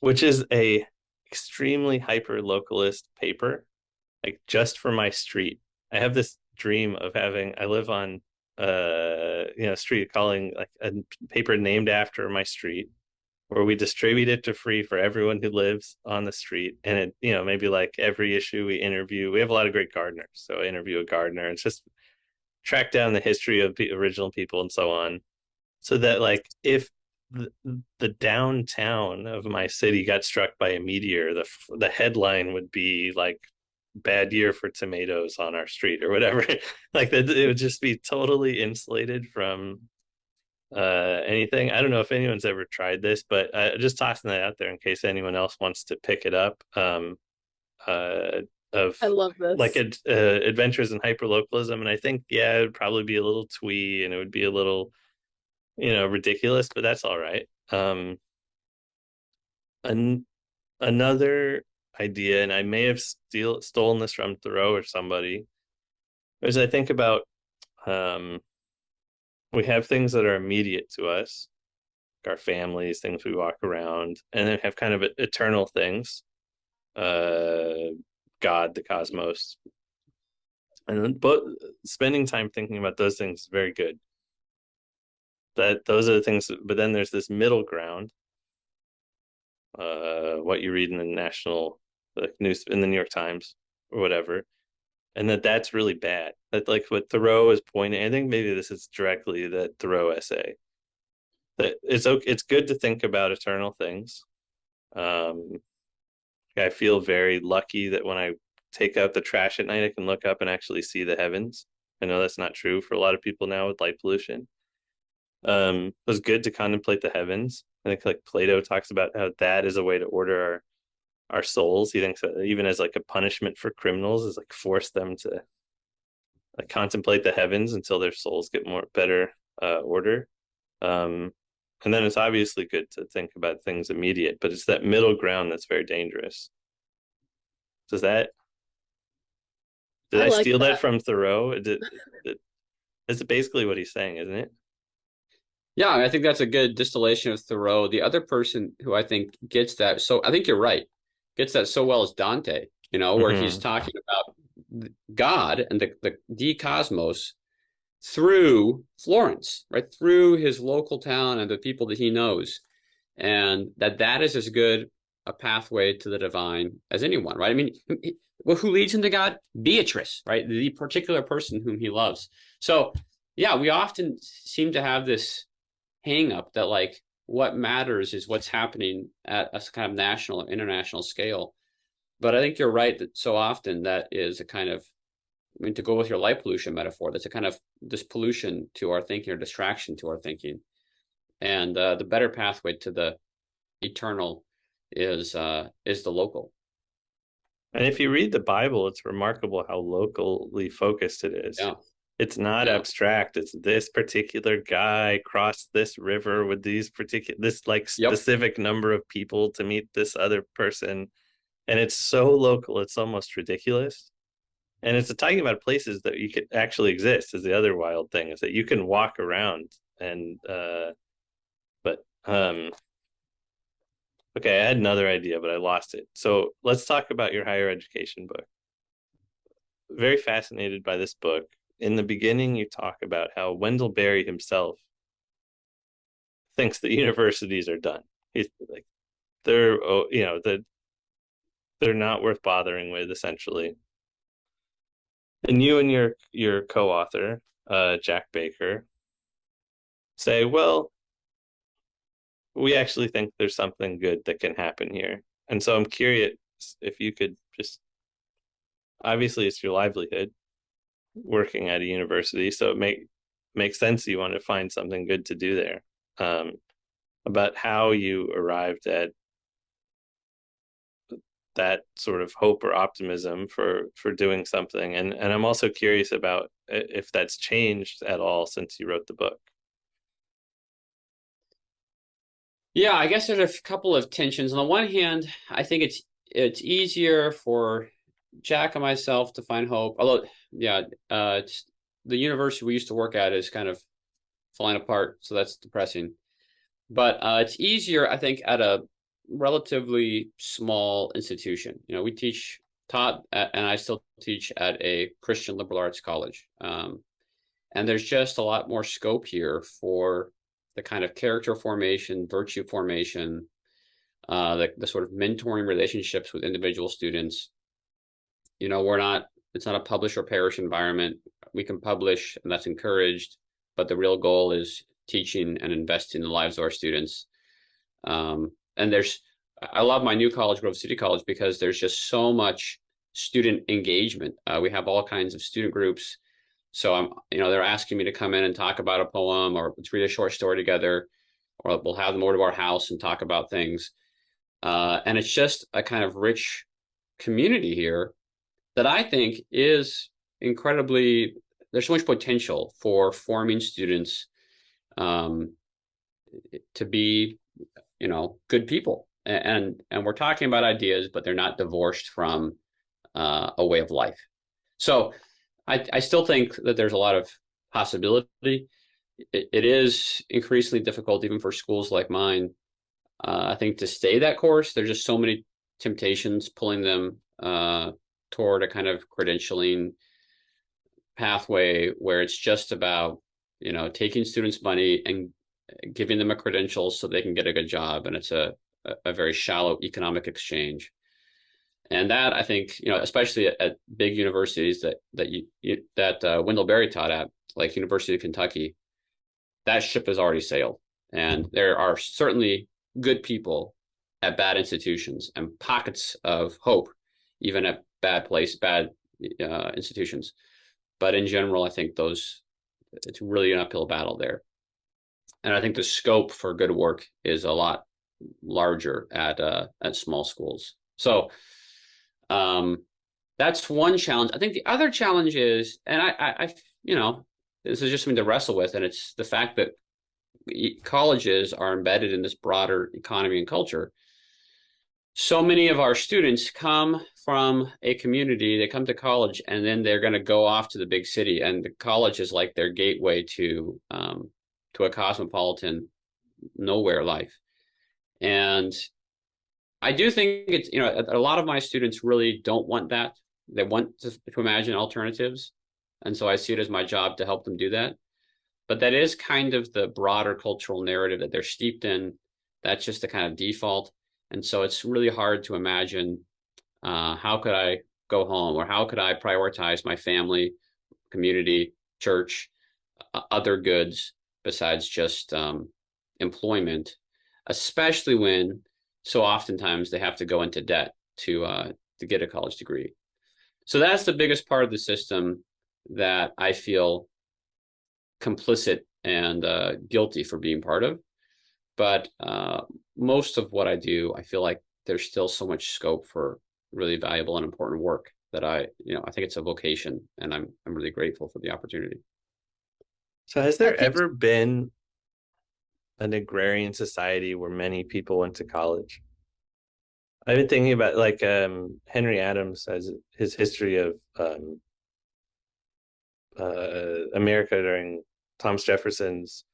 which is a extremely hyper localist paper, like just for my street. I have this dream of I live on street, calling like a paper named after my street, where we distribute it to free for everyone who lives on the street. And it, maybe like every issue we have a lot of great gardeners. So I interview a gardener and just track down the history of the original people and so on. So that like if the downtown of my city got struck by a meteor, the headline would be like, bad year for tomatoes on our street, or whatever. Like that, it would just be totally insulated from anything. I don't know if anyone's ever tried this, but just tossing that out there in case anyone else wants to pick it up. I love this. Like adventures in hyperlocalism, and I think it would probably be a little twee, and it would be a little ridiculous, but that's all right. And another idea, and I may have stolen this from Thoreau or somebody, is I think about we have things that are immediate to us, like our families, things we walk around, and then have kind of eternal things, God, the cosmos, and but spending time thinking about those things is very good. Those are the things, but then there's this middle ground, what you read in the national news, in the New York Times or whatever, and that's really bad. That like what Thoreau is pointing, I think maybe this is directly that Thoreau essay, that it's good to think about eternal things. I feel very lucky that when I take out the trash at night, I can look up and actually see the heavens. I know that's not true for a lot of people now with light pollution. It was good to contemplate the heavens. I think like Plato talks about how that is a way to order our souls. He thinks that even as like a punishment for criminals is like force them to like contemplate the heavens until their souls get better order. And then it's obviously good to think about things immediate, but it's that middle ground that's very dangerous. Did I steal that from Thoreau? That's basically what he's saying, isn't it? Yeah, I think that's a good distillation of Thoreau. The other person who I think gets that, so I think you're right, gets that so well is Dante, where he's talking about God and the cosmos through Florence, right? Through his local town and the people that he knows. And that is as good a pathway to the divine as anyone, right? I mean, who leads him to God? Beatrice, right? The particular person whom he loves. So, yeah, we often seem to have this hang up that like what matters is what's happening at a kind of national or international scale. But I think you're right that so often that is a kind of, I mean, to go with your light pollution metaphor, that's a kind of this pollution to our thinking or distraction to our thinking. And the better pathway to the eternal is the local. And if you read the Bible, it's remarkable how locally focused it is. Yeah. It's not Yeah. abstract. It's this particular guy crossed this river with this like Yep. specific number of people to meet this other person. And it's so local, it's almost ridiculous. And it's talking about places that you could actually exist is the other wild thing, is that you can walk around and but okay, I had another idea, but I lost it. So let's talk about your higher education book. Very fascinated by this book. In the beginning, you talk about how Wendell Berry himself thinks that universities are done. He's like, they're, oh, you know, they're not worth bothering with, essentially. And you and your co-author, Jack Baker, say, well, we actually think there's something good that can happen here. And so I'm curious if you could just, obviously it's your livelihood working at a university, so it makes sense you want to find something good to do there. About how you arrived at that sort of hope or optimism for doing something, and I'm also curious about if that's changed at all since you wrote the book. Yeah, I guess there's a couple of tensions. On the one hand, I think it's easier for Jack and myself to find hope. Although, yeah, it's, the university we used to work at is kind of falling apart, so that's depressing. But it's easier, I think, at a relatively small institution. You know, and I still teach at a Christian liberal arts college. And there's just a lot more scope here for the kind of character formation, virtue formation, the sort of mentoring relationships with individual students. You know, it's not a publish or perish environment. We can publish, and that's encouraged, but the real goal is teaching and investing in the lives of our students. And I love my new college, Grove City College, because there's just so much student engagement. We have all kinds of student groups. So they're asking me to come in and talk about a poem, or let's read a short story together, or we'll have them over to our house and talk about things. And it's just a kind of rich community here that I think is incredibly, there's so much potential for forming students to be, good people. And we're talking about ideas, but they're not divorced from a way of life. So I still think that there's a lot of possibility. It is increasingly difficult, even for schools like mine, I think, to stay that course. There's just so many temptations pulling them toward a kind of credentialing pathway where it's just about, taking students' money and giving them a credential so they can get a good job. And it's a very shallow economic exchange. And that, I think, especially at big universities that Wendell Berry taught at, like University of Kentucky, that ship has already sailed. And there are certainly good people at bad institutions and pockets of hope, even at bad institutions. But in general, I think it's really an uphill battle there. And I think the scope for good work is a lot larger at small schools. So that's one challenge. I think the other challenge is, and I this is just something to wrestle with, and it's the fact that colleges are embedded in this broader economy and culture. So many of our students come from a community, they come to college, and then they're going to go off to the big city, and the college is like their gateway to a cosmopolitan nowhere life. And I do think it's, a lot of my students really don't want that. They want to imagine alternatives. And so I see it as my job to help them do that. But that is kind of the broader cultural narrative that they're steeped in. That's just the kind of default. And so it's really hard to imagine how could I go home, or how could I prioritize my family, community, church, other goods besides just employment, especially when so oftentimes they have to go into debt to get a college degree. So that's the biggest part of the system that I feel complicit and guilty for being part of. But most of what I do, I feel like there's still so much scope for really valuable and important work that I think it's a vocation, and I'm really grateful for the opportunity. So has there ever been an agrarian society where many people went to college? I've been thinking about like Henry Adams has his history of America during Thomas Jefferson's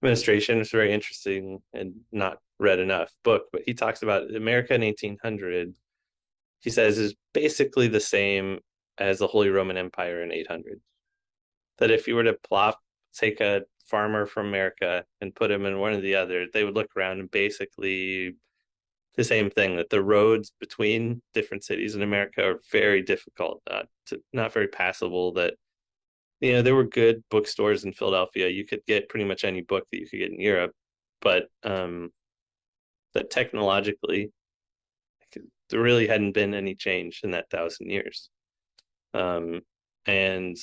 administration. It's very interesting and not read enough book, but he talks about America in 1800. He says is basically the same as the Holy Roman Empire in 800. That if you were to take a farmer from America and put him in one or the other, they would look around and basically the same thing, that the roads between different cities in America are very difficult, not very passable, that there were good bookstores in Philadelphia. You could get pretty much any book that you could get in Europe, but that technologically there really hadn't been any change in that 1,000 years. And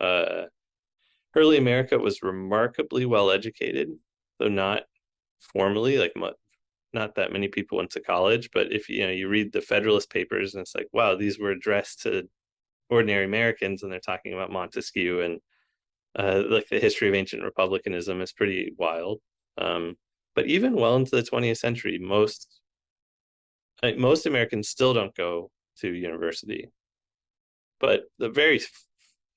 early America was remarkably well educated, though not formally, like not that many people went to college. But if you read the Federalist Papers, and it's like, wow, these were addressed to ordinary Americans, and they're talking about Montesquieu, and like the history of ancient republicanism is pretty wild. But even well into the 20th century, most Americans still don't go to university. But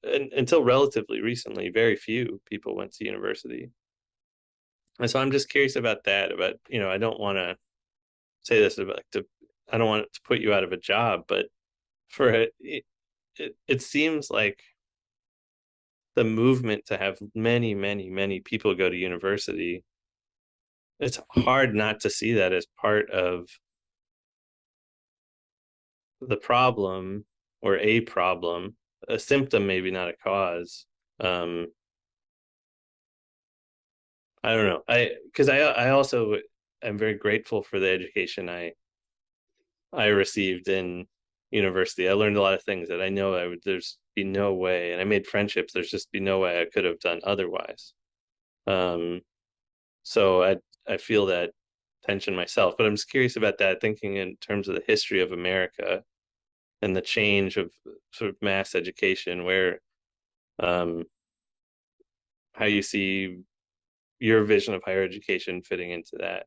until relatively recently, very few people went to university. And so I'm just curious about that. About I don't want to say this about I don't want it to put you out of a job, but for it seems like the movement to have many, many, many people go to university, it's hard not to see that as part of the problem, or a problem, a symptom, maybe not a cause. I don't know. Because I also am very grateful for the education I received in university. I learned a lot of things that I know there's be no way, and I made friendships there's just be no way I could have done otherwise. So I feel that tension myself, but I'm just curious about that, thinking in terms of the history of America and the change of sort of mass education, where how you see your vision of higher education fitting into that.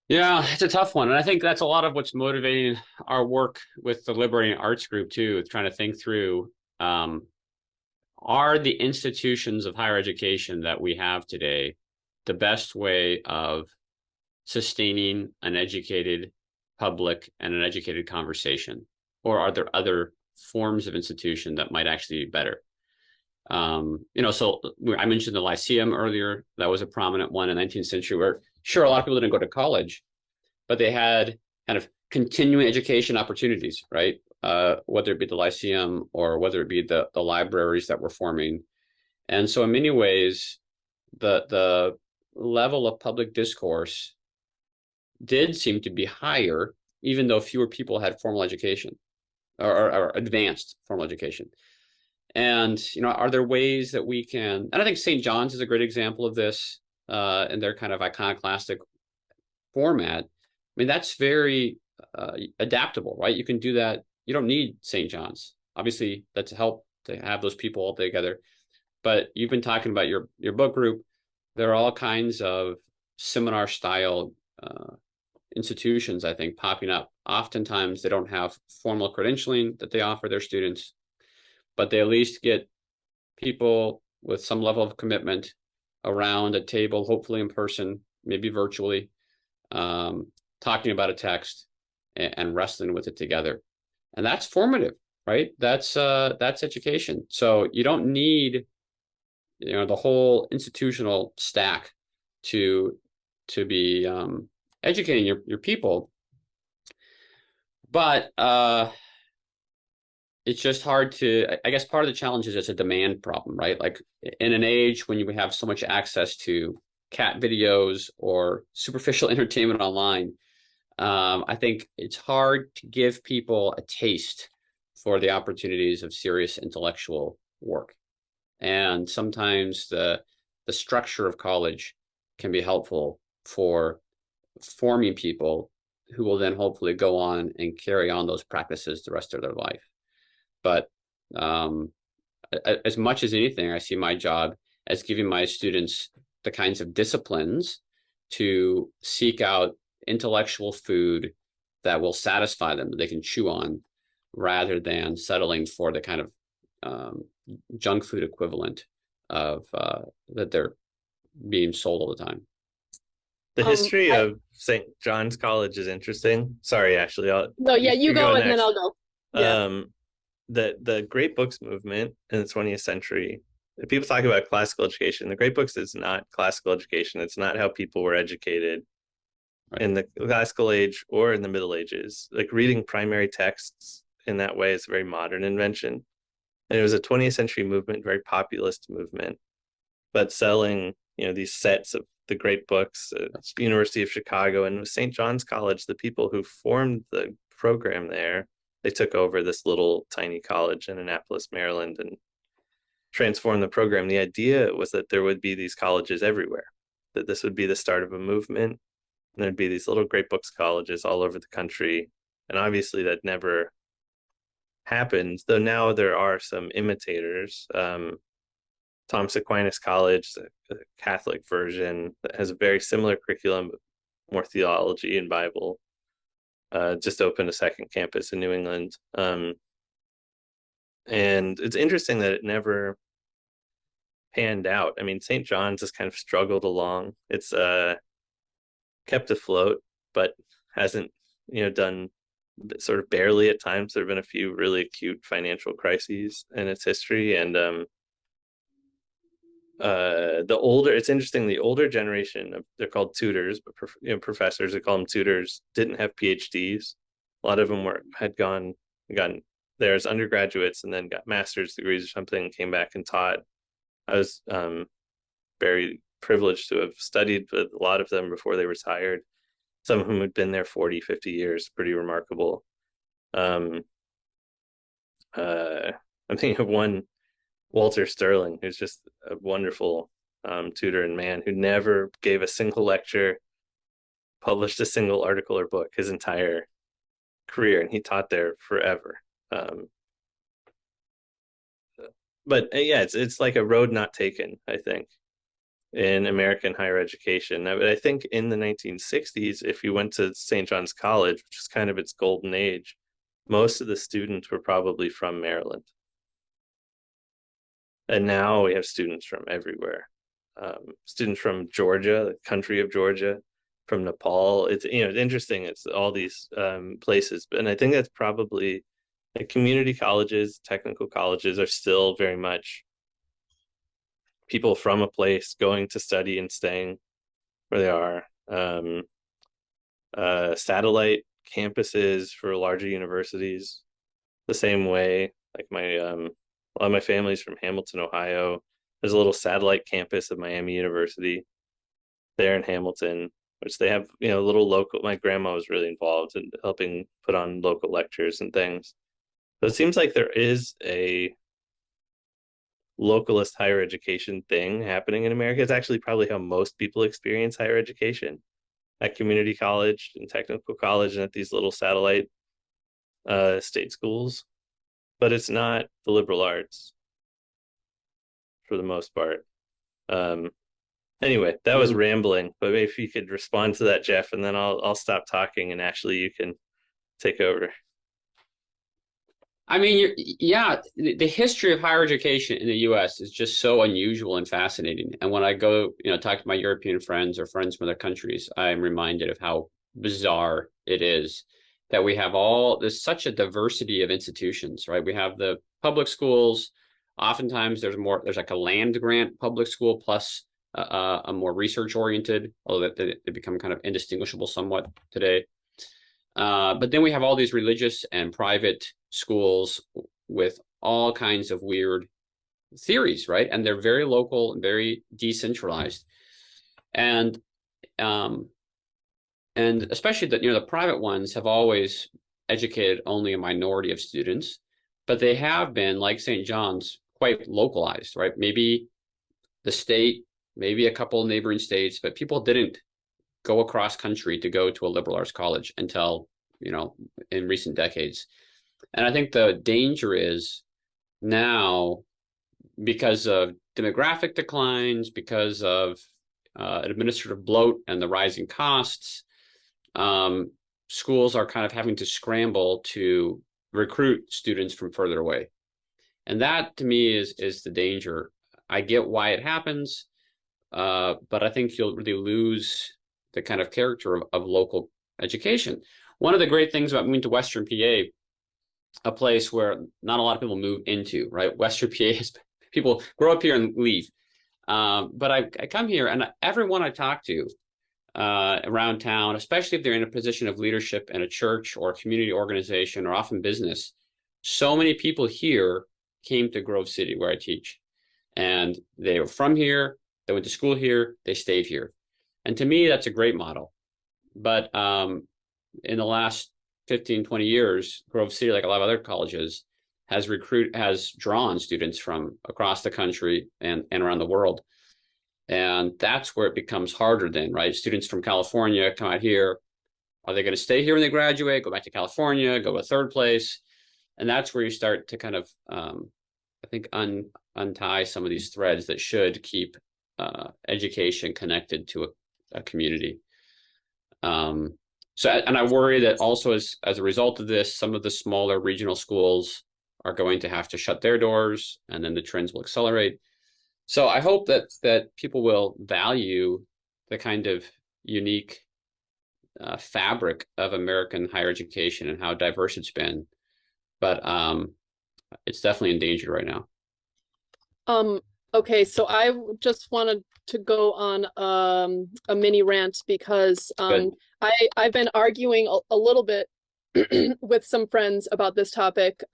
Yeah, it's a tough one. And I think that's a lot of what's motivating our work with the Liberating Arts Group too, trying to think through, are the institutions of higher education that we have today the best way of sustaining an educated public and an educated conversation? Or are there other forms of institution that might actually be better? So I mentioned the Lyceum earlier. That was a prominent one in the 19th century where, sure, a lot of people didn't go to college, but they had kind of continuing education opportunities, right? Whether it be the Lyceum or whether it be the libraries that were forming. And so in many ways, the level of public discourse did seem to be higher, even though fewer people had formal education or advanced formal education. And, are there ways that we can, and I think St. John's is a great example of this in their kind of iconoclastic format. I mean, that's very adaptable, right? You can do that. You don't need St. John's. Obviously, that's help to have those people all together. But you've been talking about your book group. There are all kinds of seminar style institutions, I think, popping up. Oftentimes, they don't have formal credentialing that they offer their students, but they at least get people with some level of commitment around a table, hopefully in person, maybe virtually, talking about a text and wrestling with it together. And that's formative, right? That's education. So you don't need, the whole institutional stack to be educating your people. But it's just hard I guess part of the challenge is it's a demand problem, right? Like in an age when you have so much access to cat videos or superficial entertainment online, I think it's hard to give people a taste for the opportunities of serious intellectual work. And sometimes the structure of college can be helpful for forming people who will then hopefully go on and carry on those practices the rest of their life. But as much as anything, I see my job as giving my students the kinds of disciplines to seek out intellectual food that will satisfy them, that they can chew on, rather than settling for the kind of junk food equivalent of that they're being sold all the time. The history of St. John's College is interesting. Sorry, Ashley. No, yeah, you go and then I'll go. Yeah. The Great Books movement in the 20th century, people talk about classical education. The Great Books is not classical education. It's not how people were educated in the classical age or in the Middle Ages. Like reading primary texts in that way is a very modern invention. And it was a 20th century movement, very populist movement, but selling, these sets of the great books at the University of Chicago and with St. John's College, the people who formed the program there, they took over this little tiny college in Annapolis, Maryland, and transformed the program. The idea was that there would be these colleges everywhere, that this would be the start of a movement, and there'd be these little great books colleges all over the country. And obviously that never happened, though now there are some imitators. Thomas Aquinas College, a Catholic version that has a very similar curriculum, more theology and Bible, just opened a second campus in New England. And it's interesting that it never panned out. I mean, St. John's has kind of struggled along. It's kept afloat, but hasn't, done sort of barely at times. There have been a few really acute financial crises in its history. And it's interesting, the older generation they're called tutors, but professors, they call them tutors, didn't have PhDs. A lot of them had gotten there as undergraduates and then got master's degrees or something and came back and taught. I was very privileged to have studied with a lot of them before they retired. Some of whom had been there 40, 50 years, pretty remarkable. I'm thinking of one, Walter Sterling, who's just a wonderful tutor and man who never gave a single lecture, published a single article or book his entire career, and he taught there forever. But yeah, it's like a road not taken, I think, in American higher education. I think in the 1960s, if you went to St. John's College, which is kind of its golden age, most of the students were probably from Maryland. And now we have students from everywhere. Students from Georgia, the country of Georgia, from Nepal. It's interesting. It's all these places, and I think that's probably like community colleges, technical colleges are still very much people from a place going to study and staying where they are. Satellite campuses for larger universities, the same way. Like a lot of my family's from Hamilton, Ohio. There's a little satellite campus of Miami University there in Hamilton, which they have, little local. My grandma was really involved in helping put on local lectures and things. So it seems like there is a localist higher education thing happening in America. It's actually probably how most people experience higher education, at community college and technical college and at these little satellite state schools. But it's not the liberal arts for the most part. Anyway, that was rambling, but maybe if you could respond to that, Jeff, and then I'll stop talking, and Ashley, you can take over. I mean, the history of higher education in the U.S. is just so unusual and fascinating. And when I go, talk to my European friends or friends from other countries, I'm reminded of how bizarre it is that we have there's such a diversity of institutions, right? We have the public schools. Oftentimes there's like a land grant public school plus a more research oriented, although they become kind of indistinguishable somewhat today. But then we have all these religious and private schools with all kinds of weird theories, right? And they're very local and very decentralized. And especially the private ones have always educated only a minority of students, but they have been, like St. John's, quite localized, right? Maybe the state, maybe a couple of neighboring states, but people didn't go across country to go to a liberal arts college until, in recent decades. And I think the danger is now, because of demographic declines, because of administrative bloat and the rising costs, schools are kind of having to scramble to recruit students from further away. And that, to me, is the danger. I get why it happens, but I think you'll really lose the kind of character of local education. One of the great things about moving to Western PA, a place where not a lot of people move into, right? Western PA is, people grow up here and leave. But I come here, and everyone I talk to around town, especially if they're in a position of leadership in a church or a community organization or often business, so many people here came to Grove City where I teach. And they were from here, they went to school here, they stayed here. And to me, that's a great model. But in the last 15, 20 years, Grove City, like a lot of other colleges, has drawn students from across the country and around the world. And that's where it becomes harder then, right? Students from California come out here. Are they going to stay here when they graduate, go back to California, go to a third place? And that's where you start to kind of, I think, untie some of these threads that should keep education connected to a community. And I worry that also as a result of this, some of the smaller regional schools are going to have to shut their doors, and then the trends will accelerate. So I hope that people will value the kind of unique fabric of American higher education and how diverse it's been. But it's definitely in danger right now. Okay, so I just wanted to go on a mini rant because I've been arguing a little bit with some friends about this topic.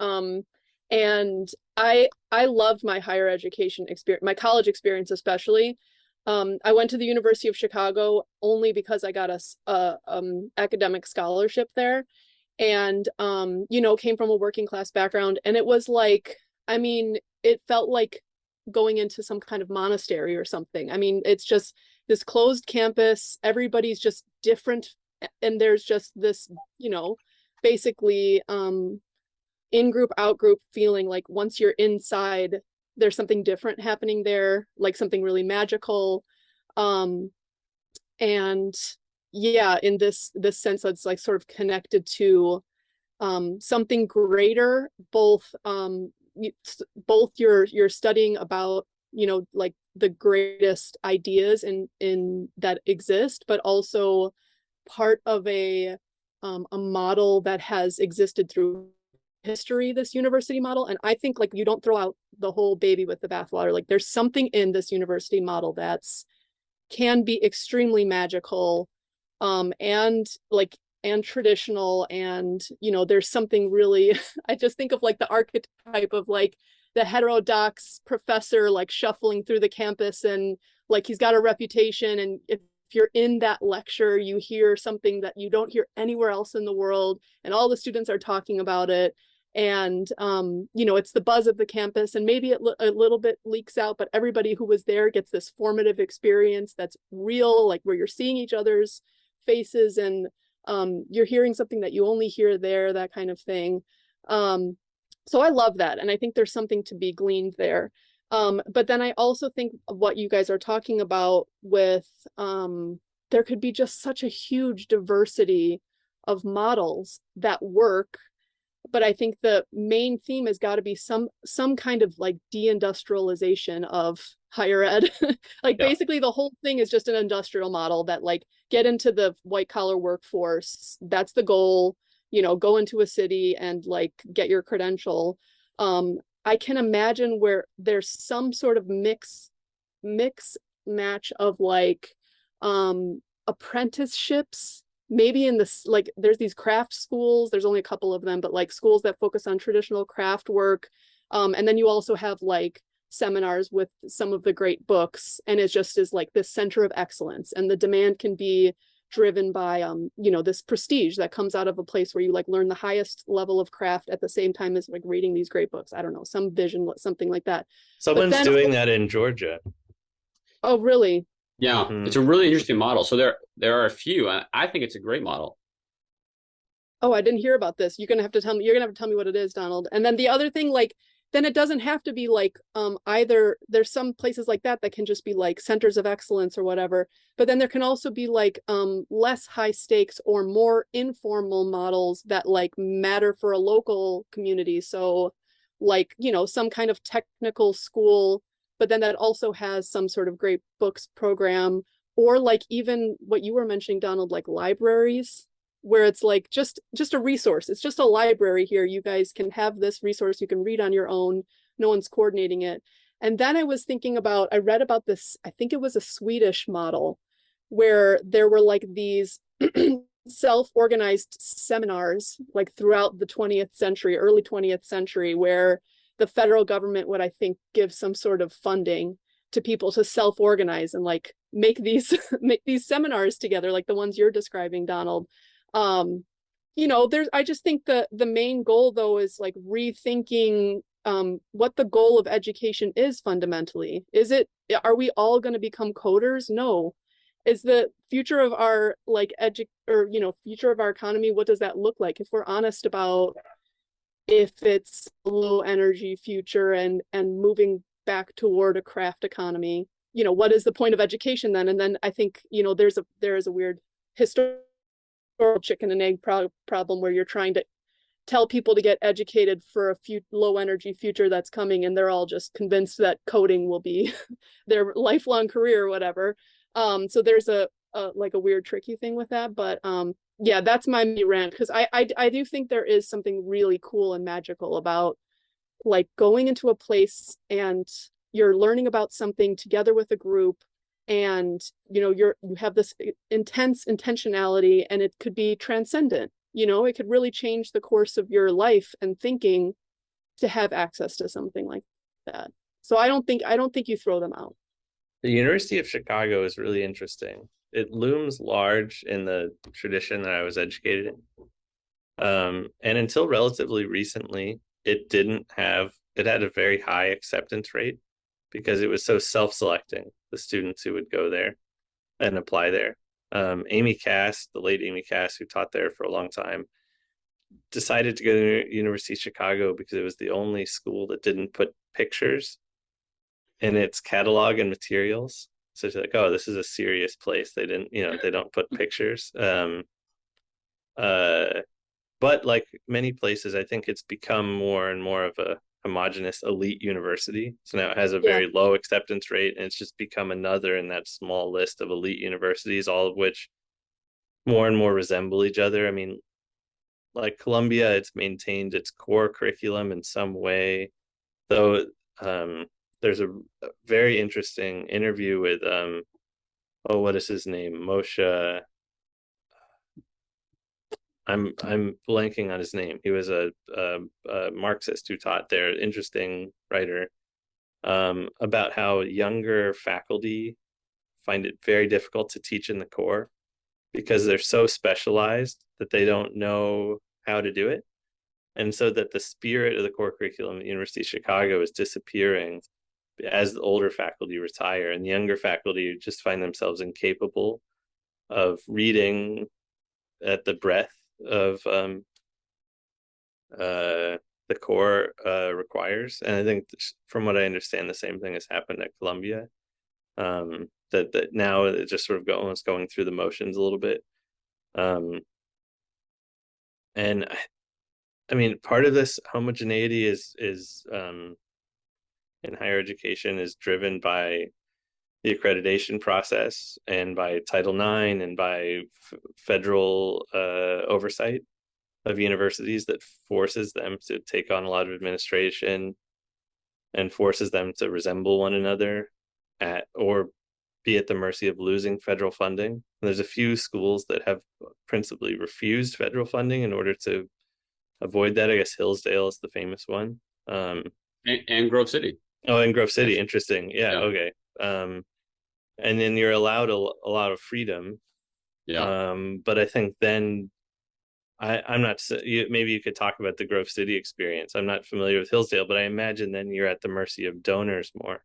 And I loved my higher education experience, my college experience especially. I went to the University of Chicago only because I got a academic scholarship there, and came from a working class background. And it was like, I mean, it felt like going into some kind of monastery or something. I mean, it's just this closed campus, everybody's just different, and there's just this, basically in-group, out-group feeling. Like once you're inside, there's something different happening there, like something really magical. And yeah, in this sense that's like sort of connected to something greater, both you're studying about, like the greatest ideas in that exist, but also part of a model that has existed through history, this university model. And I think like you don't throw out the whole baby with the bathwater. Like there's something in this university model that's can be extremely magical, and traditional, and there's something really I just think of like the archetype of like the heterodox professor like shuffling through the campus, and like he's got a reputation, and if you're in that lecture you hear something that you don't hear anywhere else in the world, and all the students are talking about it, and it's the buzz of the campus, and maybe a little bit leaks out, but everybody who was there gets this formative experience that's real, like where you're seeing each other's faces, and you're hearing something that you only hear there, that kind of thing. So I love that, and I think there's something to be gleaned there. But then I also think what you guys are talking about with there could be just such a huge diversity of models that work, but I think the main theme has got to be some kind of like deindustrialization of higher ed. Like yeah. Basically the whole thing is just an industrial model that like get into the white collar workforce. That's the goal, go into a city and like get your credential. I can imagine where there's some sort of mix match of like apprenticeships, maybe in this, like there's these craft schools, there's only a couple of them, but like schools that focus on traditional craft work. And then you also have like seminars with some of the great books, and it just is like this center of excellence, and the demand can be driven by this prestige that comes out of a place where you like learn the highest level of craft at the same time as like reading these great books. I don't know, some vision, something like that. Someone's doing that in Georgia. Oh really? Yeah, Hmm. it's a really interesting model. So there are a few, and I think it's a great model. Oh, I didn't hear about this. You're gonna have to tell me what it is, Donald. And then the other thing, like, then it doesn't have to be like either there's some places like that that can just be like centers of excellence or whatever, but then there can also be like less high stakes or more informal models that like matter for a local community. So like, you know, some kind of technical school, but then that also has some sort of great books program, or like even what you were mentioning, Donald, like libraries where it's like just a resource. It's just a library here. You guys can have this resource. You can read on your own. No one's coordinating it. And then I was thinking about, I read about this, I think it was a Swedish model where there were like these self-organized seminars like throughout the 20th century, early 20th century, where the federal government would, I think, give some sort of funding to people to self-organize and like make these make these seminars together, like the ones you're describing, Donald. um you know, there's, I just think the main goal though is like rethinking what the goal of education is fundamentally. Is it, are we all going to become coders? No. Is the future of our like or you know, future of our economy, what does that look like if we're honest about if it's a low energy future and moving back toward a craft economy? You know, what is the point of education then? And then I think, you know, there is a weird historical chicken and egg problem where you're trying to tell people to get educated for a low energy future that's coming, and they're all just convinced that coding will be their lifelong career or whatever. So there's a like a weird tricky thing with that, but yeah, that's my rant, because I do think there is something really cool and magical about like going into a place and you're learning about something together with a group, and you know, you have this intense intentionality, and it could be transcendent. You know, it could really change the course of your life and thinking to have access to something like that. So I don't think you throw them out. The University of Chicago is really interesting. It looms large in the tradition that I was educated in. And until relatively recently, it had a very high acceptance rate because it was so self-selecting, the students who would go there and apply there. Amy Cass, the late Amy Cass, who taught there for a long time, decided to go to University of Chicago because it was the only school that didn't put pictures in its catalog and materials. So she's like, oh, this is a serious place. They didn't, you know, they don't put pictures. Uh, but like many places, I think it's become more and more of a homogenous elite university. So now it has a Yeah. very low acceptance rate, and it's just become another in that small list of elite universities, all of which more and more resemble each other. I mean, like Columbia, it's maintained its core curriculum in some way, though. There's a very interesting interview with oh, what is his name? Moshe. I'm blanking on his name. He was a Marxist who taught there. Interesting writer, about how younger faculty find it very difficult to teach in the core because they're so specialized that they don't know how to do it, and so that the spirit of the core curriculum at the University of Chicago is disappearing as the older faculty retire, and the younger faculty just find themselves incapable of reading at the breadth of the core requires. And I think, from what I understand, the same thing has happened at Columbia. That now it just sort of almost going through the motions a little bit. Um, and I mean, part of this homogeneity is in higher education is driven by the accreditation process and by Title IX and by federal oversight of universities that forces them to take on a lot of administration and forces them to resemble one another at or be at the mercy of losing federal funding. And there's a few schools that have principally refused federal funding in order to avoid that. I guess Hillsdale is the famous one. And Grove City. Oh, and Grove City, Yes. interesting. Yeah, Yeah. okay. And then you're allowed a lot of freedom. Yeah. But I think then I'm not, maybe you could talk about the Grove City experience. I'm not familiar with Hillsdale, but I imagine then you're at the mercy of donors more.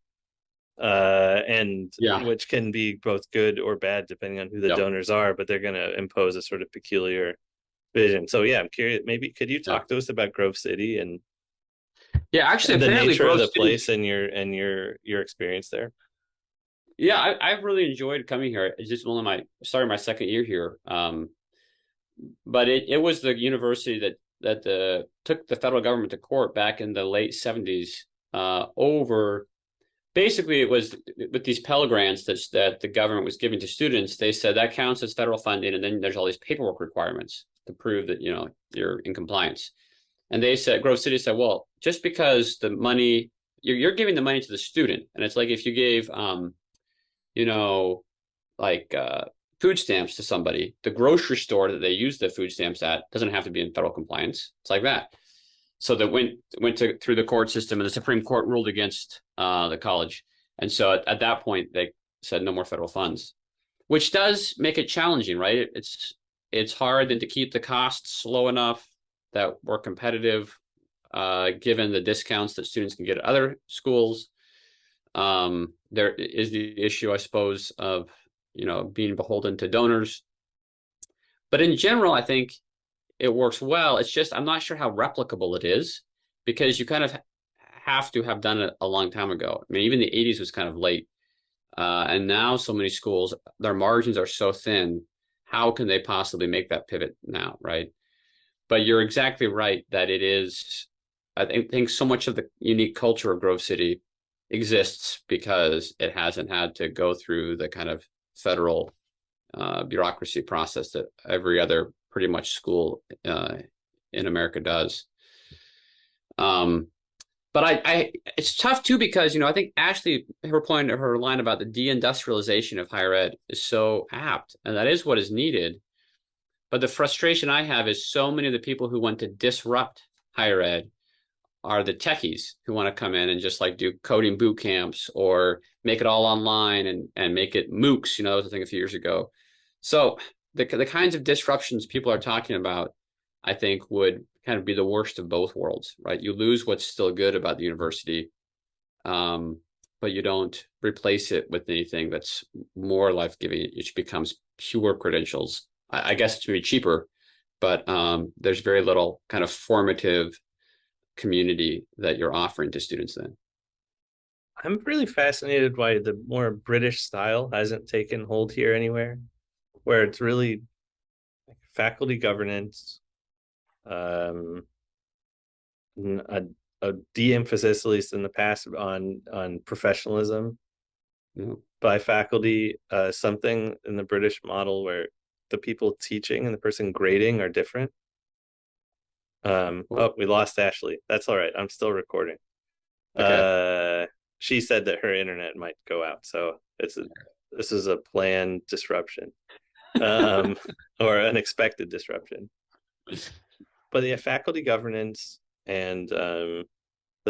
and Yeah. which can be both good or bad depending on who the Yep. donors are, but they're going to impose a sort of peculiar vision. So yeah, I'm curious, maybe could you Yeah. talk to us about Grove City and Yeah. Actually, the apparently, nature of Grove the City. place and your experience there? Yeah, I've really enjoyed coming here. It's just one of my starting my second year here. But it was the university that took the federal government to court back in the late 70s over basically it was with these Pell Grants that the government was giving to students. They said that counts as federal funding, and then there's all these paperwork requirements to prove that you're in compliance. And they said Grove City said, well, just because the money you're giving the money to the student, and it's like if you gave you know like food stamps to somebody, the grocery store that they use the food stamps at doesn't have to be in federal compliance. It's like that. So that went through the court system, and the Supreme Court ruled against the college. And so at that point, they said no more federal funds, which does make it challenging, right? It's hard then to keep the costs low enough that we're competitive, given the discounts that students can get at other schools. There is the issue, I suppose, of being beholden to donors. But in general, I think it works well. It's just I'm not sure how replicable it is because you kind of have to have done it a long time ago. I mean, even the 80s was kind of late. And now so many schools, their margins are so thin. How can they possibly make that pivot now, right? But you're exactly right that it is, I think so much of the unique culture of Grove City exists because it hasn't had to go through the kind of federal bureaucracy process that every other pretty much school in America does. But I it's tough too because I think Ashley, her line about the deindustrialization of higher ed is so apt, and that is what is needed. But the frustration I have is so many of the people who want to disrupt higher ed are the techies who want to come in and just like do coding boot camps or make it all online and make it MOOCs. That was a thing a few years ago. So the kinds of disruptions people are talking about, I think, would kind of be the worst of both worlds, right? You lose what's still good about the university, but you don't replace it with anything that's more life-giving. It just becomes pure credentials. I guess it's maybe cheaper, but there's very little kind of formative community that you're offering to students then. I'm really fascinated why the more British style hasn't taken hold here anywhere, where it's really faculty governance, a de-emphasis, at least in the past, on professionalism by faculty, something in the British model where the people teaching and the person grading are different. Oh, we lost Ashley. That's all right. I'm still recording. Okay. She said that her internet might go out, so this is a planned disruption, or an expected disruption. But yeah, faculty governance and the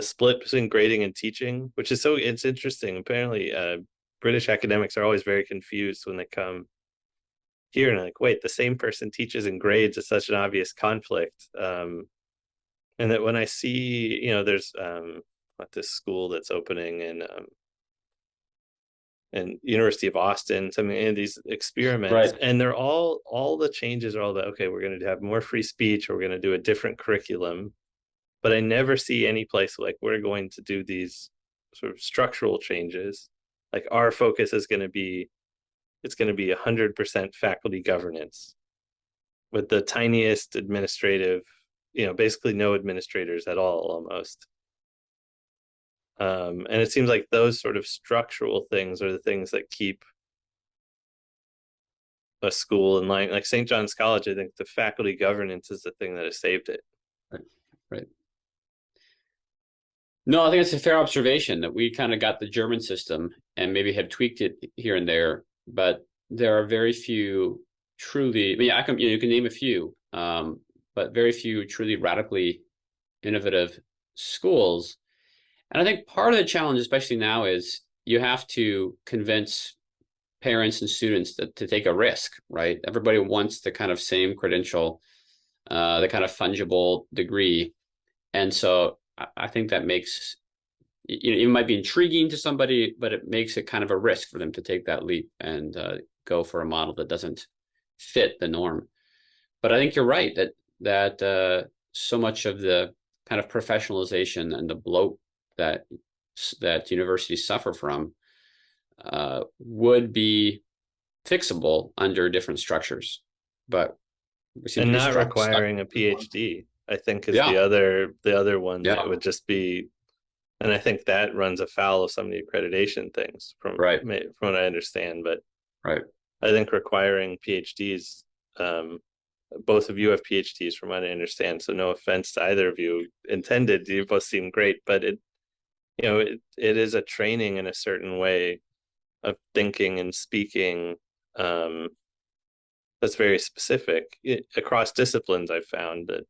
split between grading and teaching, which is it's interesting. Apparently, British academics are always very confused when they come here and like, wait, the same person teaches and grades is such an obvious conflict. And that when I see, there's this school that's opening in University of Austin, something in these experiments, Right. and they're all the changes are all that, okay, we're going to have more free speech, or we're going to do a different curriculum. But I never see any place like we're going to do these sort of structural changes. Like our focus is going to be, it's going to be 100% faculty governance with the tiniest administrative, basically no administrators at all almost. And it seems like those sort of structural things are the things that keep a school in line. Like St. John's College, I think the faculty governance is the thing that has saved it. Right. No, I think it's a fair observation that we kind of got the German system and maybe have tweaked it here and there, but there are very few truly, you can name a few, but very few truly radically innovative schools. And I think part of the challenge, especially now, is you have to convince parents and students to take a risk, right? Everybody wants the kind of same credential, the kind of fungible degree. And so I think that makes, it might be intriguing to somebody, but it makes it kind of a risk for them to take that leap and go for a model that doesn't fit the norm. But I think you're right that so much of the kind of professionalization and the bloat that universities suffer from would be fixable under different structures, but and not requiring a PhD, I think, is the other one that would just be, and I think that runs afoul of some of the accreditation things from what I understand. But I think requiring PhDs, both of you have PhDs from what I understand, so no offense to either of you intended. You both seem great, but it is a training in a certain way of thinking and speaking that's very specific across disciplines. I've found that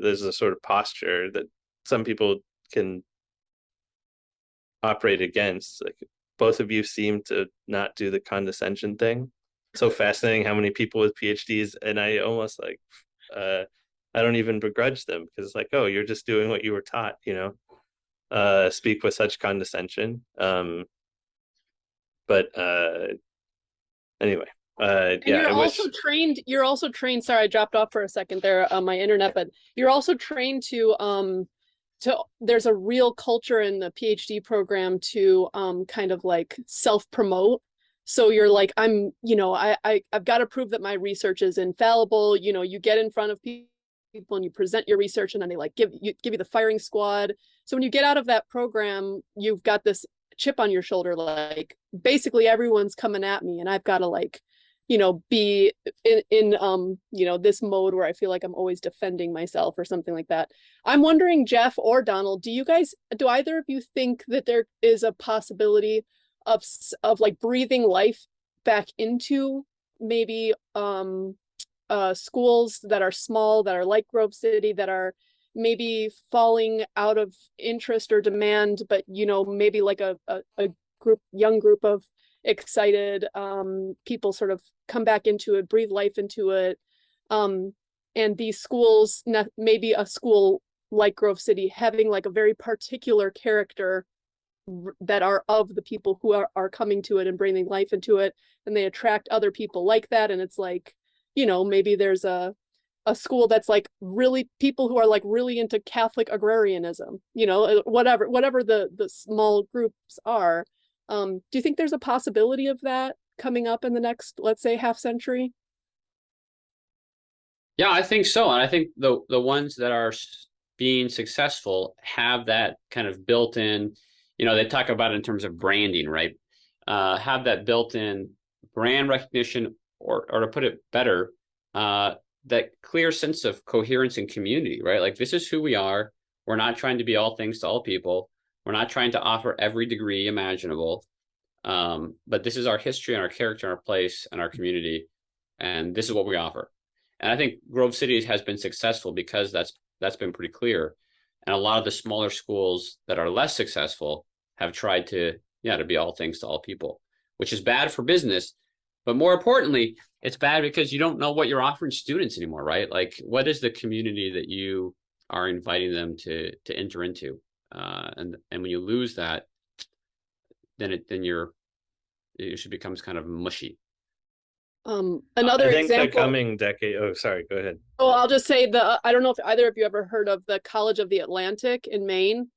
there's a sort of posture that some people can operate against. Like, both of you seem to not do the condescension thing. So fascinating how many people with PhDs, and I almost like I don't even begrudge them, because it's like, oh, you're just doing what you were taught, speak with such condescension. But anyway, and you're also trained, sorry, I dropped off for a second there on my internet, but you're also trained to there's a real culture in the PhD program to kind of like self-promote. So you're like, I've got to prove that my research is infallible. You get in front of people and you present your research, and then they like give you the firing squad. So when you get out of that program, you've got this chip on your shoulder, like basically everyone's coming at me, and I've got to like, be in this mode where I feel like I'm always defending myself or something like that. I'm wondering, Jeff or Donald, do either of you think that there is a possibility of like breathing life back into maybe schools that are small, that are like Grove City, that are maybe falling out of interest or demand, but maybe like a young group of excited people sort of come back into it, breathe life into it, and these schools, maybe a school like Grove City, having like a very particular character that are of the people who are coming to it and breathing life into it, and they attract other people like that. And it's like, maybe there's a school that's like really people who are like really into Catholic agrarianism, whatever the small groups are. Do you think there's a possibility of that coming up in the next, let's say, half century? Yeah, I think so. And I think the ones that are being successful have that kind of built-in, they talk about it in terms of branding, right? Have that built-in brand recognition, or to put it better, that clear sense of coherence and community, right? Like, this is who we are. We're not trying to be all things to all people. We're not trying to offer every degree imaginable. But this is our history and our character and our place and our community. And this is what we offer. And I think Grove City has been successful because that's been pretty clear. And a lot of the smaller schools that are less successful have tried to be all things to all people, which is bad for business. But more importantly, it's bad because you don't know what you're offering students anymore, right? Like, what is the community that you are inviting them to enter into? And when you lose that, then it just becomes kind of mushy. Another I think example. The coming decade. Oh, sorry. Go ahead. Oh, I'll just say I don't know if either of you ever heard of the College of the Atlantic in Maine.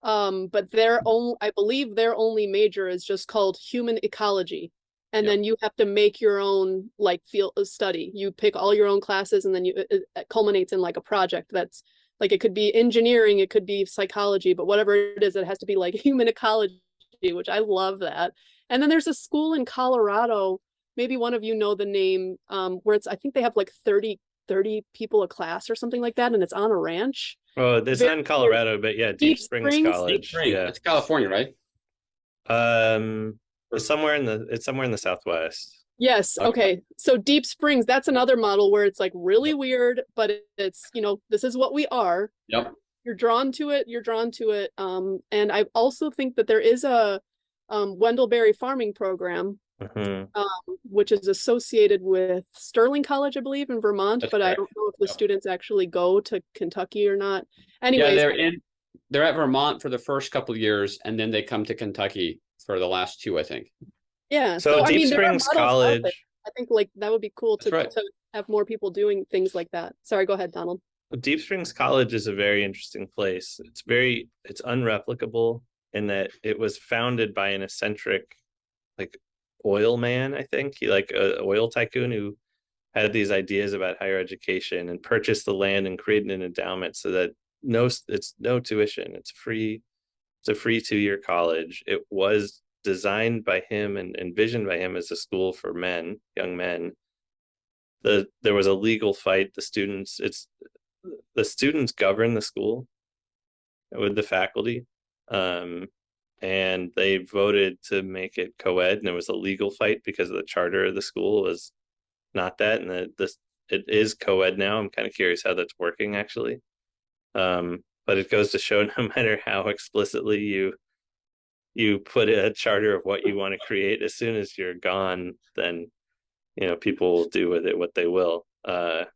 But I believe their only major is just called human ecology. And then you have to make your own like field study. You pick all your own classes, and then it culminates in like a project that's like, it could be engineering, it could be psychology, but whatever it is, it has to be like human ecology, which I love that. And then there's a school in Colorado, maybe one of you know the name, where I think they have like 30 people a class or something like that, and it's on a ranch. Oh, it's not in Colorado, but yeah, Deep Springs College. Yeah, it's California, right? It's somewhere in the Southwest. Yes. Okay. So Deep Springs, that's another model where it's like really weird, but it's, this is what we are. Yep. You're drawn to it. And I also think that there is a Wendell Berry farming program, which is associated with Sterling College, I believe, in Vermont. That's but correct. I don't know if the students actually go to Kentucky or not. Anyways, they're at Vermont for the first couple of years, and then they come to Kentucky for the last 2, I think. Yeah. So So I Deep mean, there are Springs models out there. College, I think like that would be cool That's right. to have more people doing things like that. Sorry, go ahead, Donald. Deep Springs College is a very interesting place. It's unreplicable in that it was founded by an eccentric like oil man, I think. He like a oil tycoon who had these ideas about higher education and purchased the land and created an endowment so that it's no tuition. It's free. It's a free 2-year college. It was designed by him and envisioned by him as a school for men, young men. There was a legal fight. The students govern the school with the faculty. And they voted to make it co-ed, and it was a legal fight because of the charter of the school was not that, and it is co-ed now. I'm kind of curious how that's working actually. But it goes to show no matter how explicitly you put a charter of what you want to create, as soon as you're gone, then people will do with it what they will. But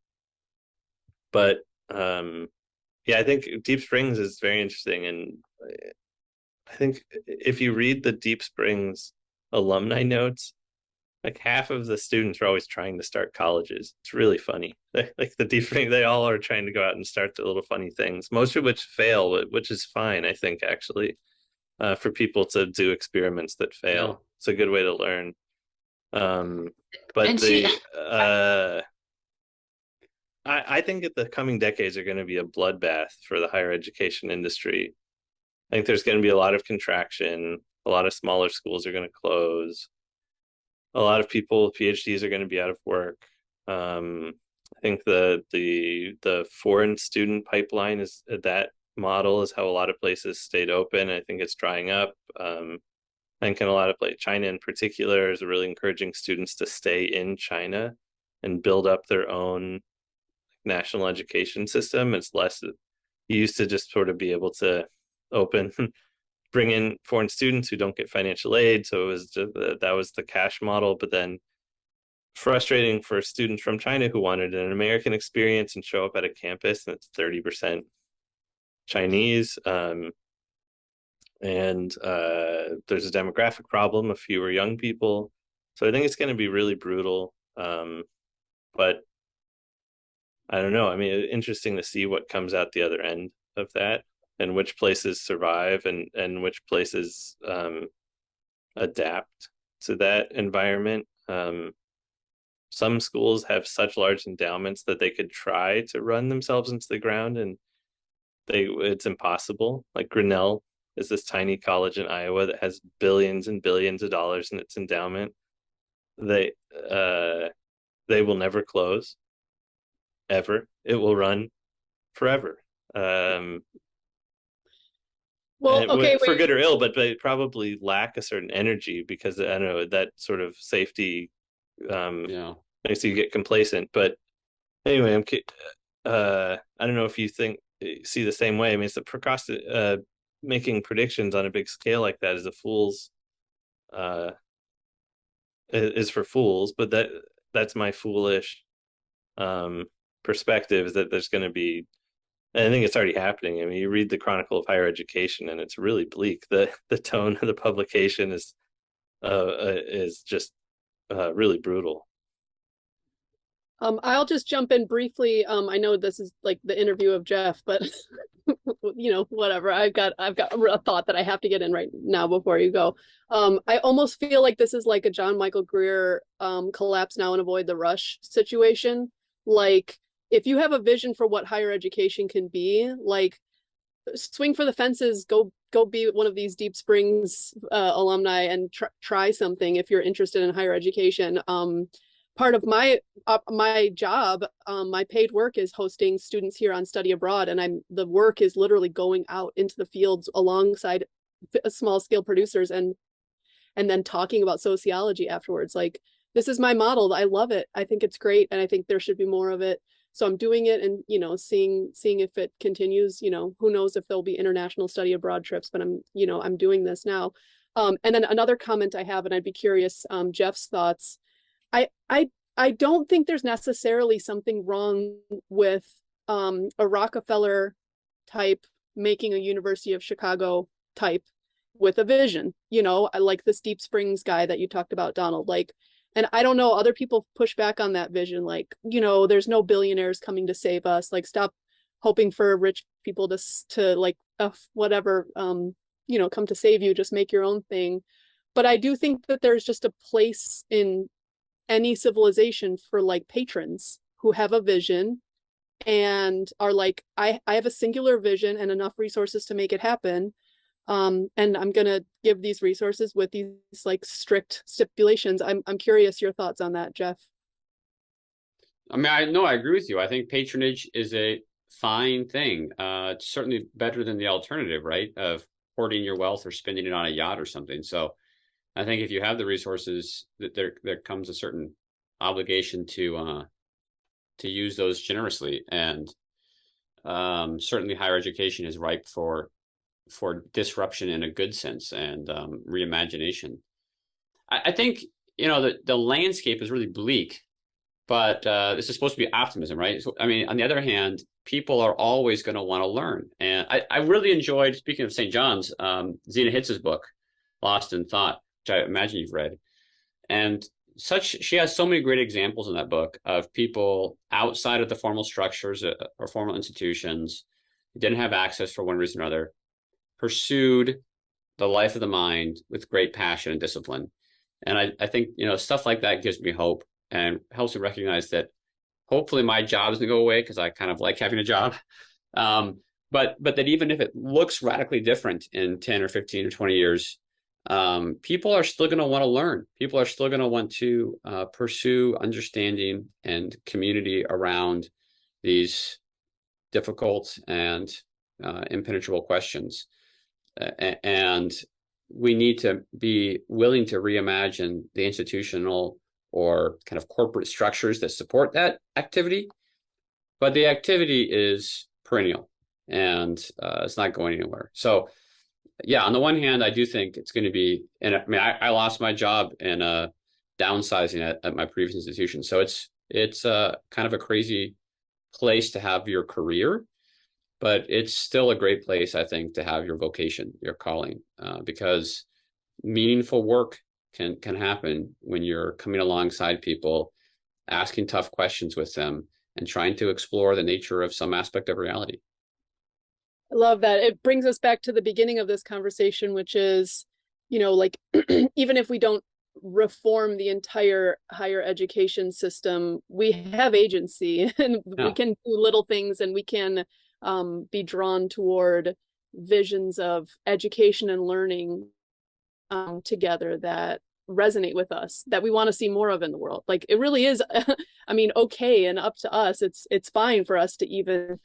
yeah, I think Deep Springs is very interesting, and I think if you read the Deep Springs alumni notes, like half of the students are always trying to start colleges. It's really funny. Like the Deep Springs, they all are trying to go out and start the little funny things, most of which fail, which is fine, I think, actually, for people to do experiments that fail. Yeah. It's a good way to learn. But I think that the coming decades are going to be a bloodbath for the higher education industry. I think there's going to be a lot of contraction. A lot of smaller schools are going to close. A lot of people with PhDs are going to be out of work. I think the foreign student pipeline is that model is how a lot of places stayed open. I think it's drying up. I think in a lot of places, China in particular, is really encouraging students to stay in China and build up their own national education system. It's less, you used to just sort of be able to bring in foreign students who don't get financial aid. So that was the cash model. But then frustrating for students from China who wanted an American experience and show up at a campus and it's 30% Chinese. And there's a demographic problem of fewer young people. So I think it's going to be really brutal. But I don't know. I mean, interesting to see what comes out the other end of that, and which places survive and which places adapt to that environment. Some schools have such large endowments that they could try to run themselves into the ground, and it's impossible. Like Renewal is this tiny college in Iowa that has billions and billions of dollars in its endowment. They will never close, ever. It will run forever. Well, okay, for good or ill, but they probably lack a certain energy because I don't know, that sort of safety makes you get complacent. But anyway, I don't know if you see the same way. I mean, it's the making predictions on a big scale like that is a fool's is for fools. But that's my foolish perspective, is that there's going to be. And I think it's already happening. I mean, you read the Chronicle of Higher Education, and it's really bleak. The tone of the publication is just really brutal. I'll just jump in briefly. I know this is like the interview of Jeff, but whatever. I've got a thought that I have to get in right now before you go. I almost feel like this is like a John Michael Greer collapse now and avoid the rush situation. Like, if you have a vision for what higher education can be, like, swing for the fences, go be one of these Deep Springs alumni and try something if you're interested in higher education. Part of my job, my paid work is hosting students here on study abroad, and the work is literally going out into the fields alongside small scale producers and then talking about sociology afterwards. Like, this is my model. I love it. I think it's great, and I think there should be more of it. So I'm doing it, and seeing if it continues. Who knows if there'll be international study abroad trips, but I'm doing this now. And then another comment I have, and I'd be curious, Jeff's thoughts. I don't think there's necessarily something wrong with a Rockefeller type making a University of Chicago type with a vision, you know, I like this Deep Springs guy that you talked about, Donald, like, and I don't know, other people push back on that vision, like, you know, there's no billionaires coming to save us, like, stop hoping for rich people to like whatever you know, come to save you, just make your own thing. But I do think that there's just a place in any civilization for like patrons who have a vision and are like, I have a singular vision and enough resources to make it happen. And I'm gonna give these resources with these like strict stipulations. I'm curious your thoughts on that, Jeff. I mean, I agree with you. I think patronage is a fine thing. It's certainly better than the alternative, right? Of hoarding your wealth or spending it on a yacht or something. So I think if you have the resources, that there comes a certain obligation to use those generously. And certainly higher education is ripe for disruption in a good sense and reimagination. I think, you know, the landscape is really bleak, but this is supposed to be optimism, right? So, I mean, on the other hand, people are always going to want to learn. And I really enjoyed, speaking of St. John's, Zena Hitz's book, Lost in Thought, which I imagine you've read. And she has so many great examples in that book of people outside of the formal structures or formal institutions who didn't have access for one reason or another, pursued the life of the mind with great passion and discipline. And I think, you know, stuff like that gives me hope and helps me recognize that hopefully my job isn't going to go away because I kind of like having a job. But that even if it looks radically different in 10 or 15 or 20 years, people are still going to want to learn. People are still going to want to pursue understanding and community around these difficult and impenetrable questions. And we need to be willing to reimagine the institutional or kind of corporate structures that support that activity. But the activity is perennial and it's not going anywhere. So yeah, on the one hand, I do think it's going to be, and I mean, I lost my job in downsizing at my previous institution. So it's kind of a crazy place to have your career, but it's still a great place, I think, to have your vocation, your calling, because meaningful work can happen when you're coming alongside people, asking tough questions with them, and trying to explore the nature of some aspect of reality. I love that. It brings us back to the beginning of this conversation, which is, you know, like, even if we don't reform the entire higher education system, we have agency and we can do little things, and we can be drawn toward visions of education and learning together that resonate with us, that we want to see more of in the world. Like, it really is, I mean, okay, and up to us. It's fine for us to even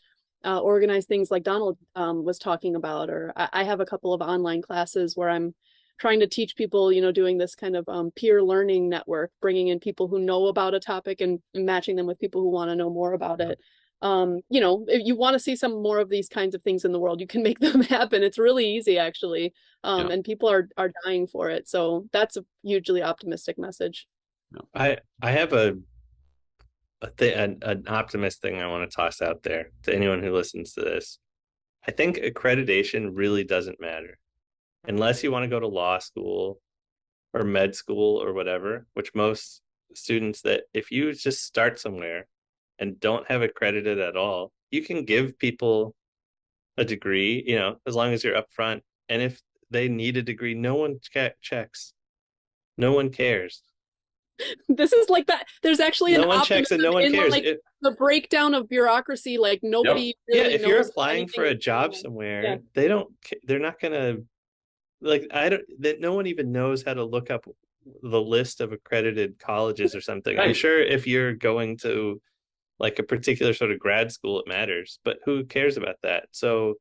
organize things like Donald was talking about, or I have a couple of online classes where I'm trying to teach people, you know, doing this kind of peer learning network, bringing in people who know about a topic and matching them with people who want to know more about it. You know, if you want to see some more of these kinds of things in the world, you can make them happen. It's really easy, actually. And people are dying for it. So that's a hugely optimistic message. I have an optimist thing I want to toss out there to anyone who listens to this. I think accreditation really doesn't matter unless you want to go to law school or med school or whatever, which most students, that if you just start somewhere and don't have accredited at all, you can give people a degree, you know, as long as you're upfront. And if they need a degree, no one checks. No one cares. This is like that. There's actually no one checks and no one cares. Like, the breakdown of bureaucracy, like nobody really if you're applying for a job somewhere, they're not gonna, like, that no one even knows how to look up the list of accredited colleges or something. Right. I'm sure if you're going to like a particular sort of grad school, it matters, but who cares about that? So,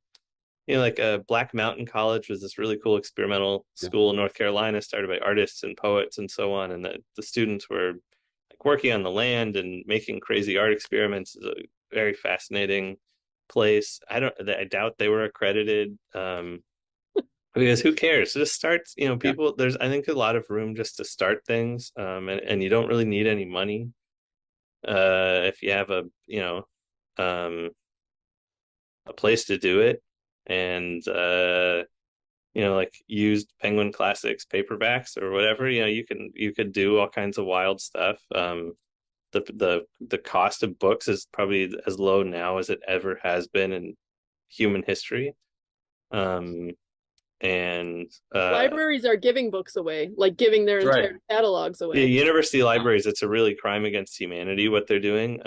you know, like Black Mountain College was this really cool experimental school in North Carolina, started by artists and poets and so on. And the students were like working on the land and making crazy art experiments. It's a very fascinating place. I doubt they were accredited. Because who cares? Just start, you know, people, there's, I think, a lot of room just to start things. And you don't really need any money. If you have a place to do it. and like used Penguin Classics paperbacks or whatever. You could do all kinds of wild stuff. The cost of books is probably as low now as it ever has been in human history. And Libraries are giving books away, like giving their Right. entire catalogs yeah, away. university libraries, it's a really crime against humanity what they're doing.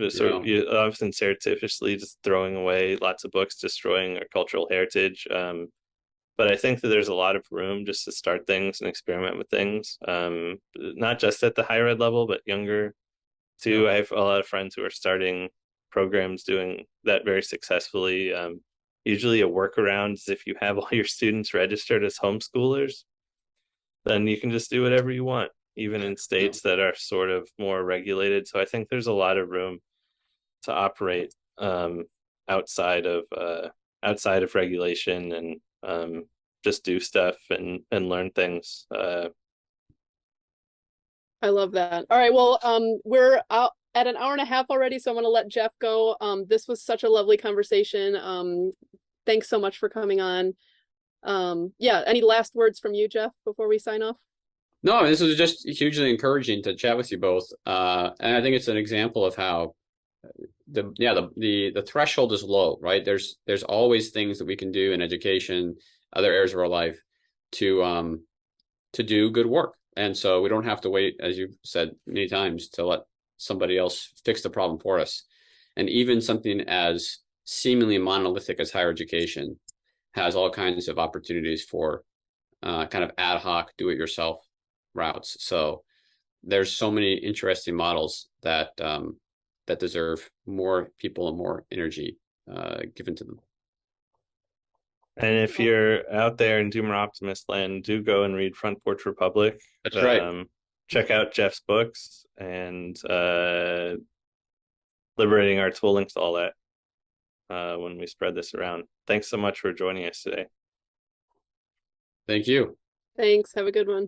So Yeah. often surreptitiously just throwing away lots of books, destroying our cultural heritage. But I think that there's a lot of room just to start things and experiment with things, not just at the higher ed level, but younger too. Yeah. I have a lot of friends who are starting programs doing that very successfully. Usually, a workaround is if you have all your students registered as homeschoolers, then you can just do whatever you want, even in states that are sort of more regulated. So I think there's a lot of room to operate outside of regulation and just do stuff and learn things. I love that. All right, well, we're out at an hour and a half already, so I'm going to let Jeff go. This was such a lovely conversation. Thanks so much for coming on. Yeah, any last words from you, Jeff, before we sign off? No, this was just hugely encouraging to chat with you both. And I think it's an example of how the threshold is low, right? There's always things that we can do in education, other areas of our life to do good work. And so we don't have to wait, as you said many times, to let somebody else fix the problem for us. And even something as seemingly monolithic as higher education has all kinds of opportunities for kind of ad hoc, do-it-yourself routes. So there's so many interesting models that that deserve more people and more energy given to them. And if you're out there in Doomer Optimist land, do go and read Front Porch Republic. That's right. Check out Jeff's books and Liberating Arts. We'll link to all that when we spread this around. Thanks so much for joining us today. Thank you. Thanks. Have a good one.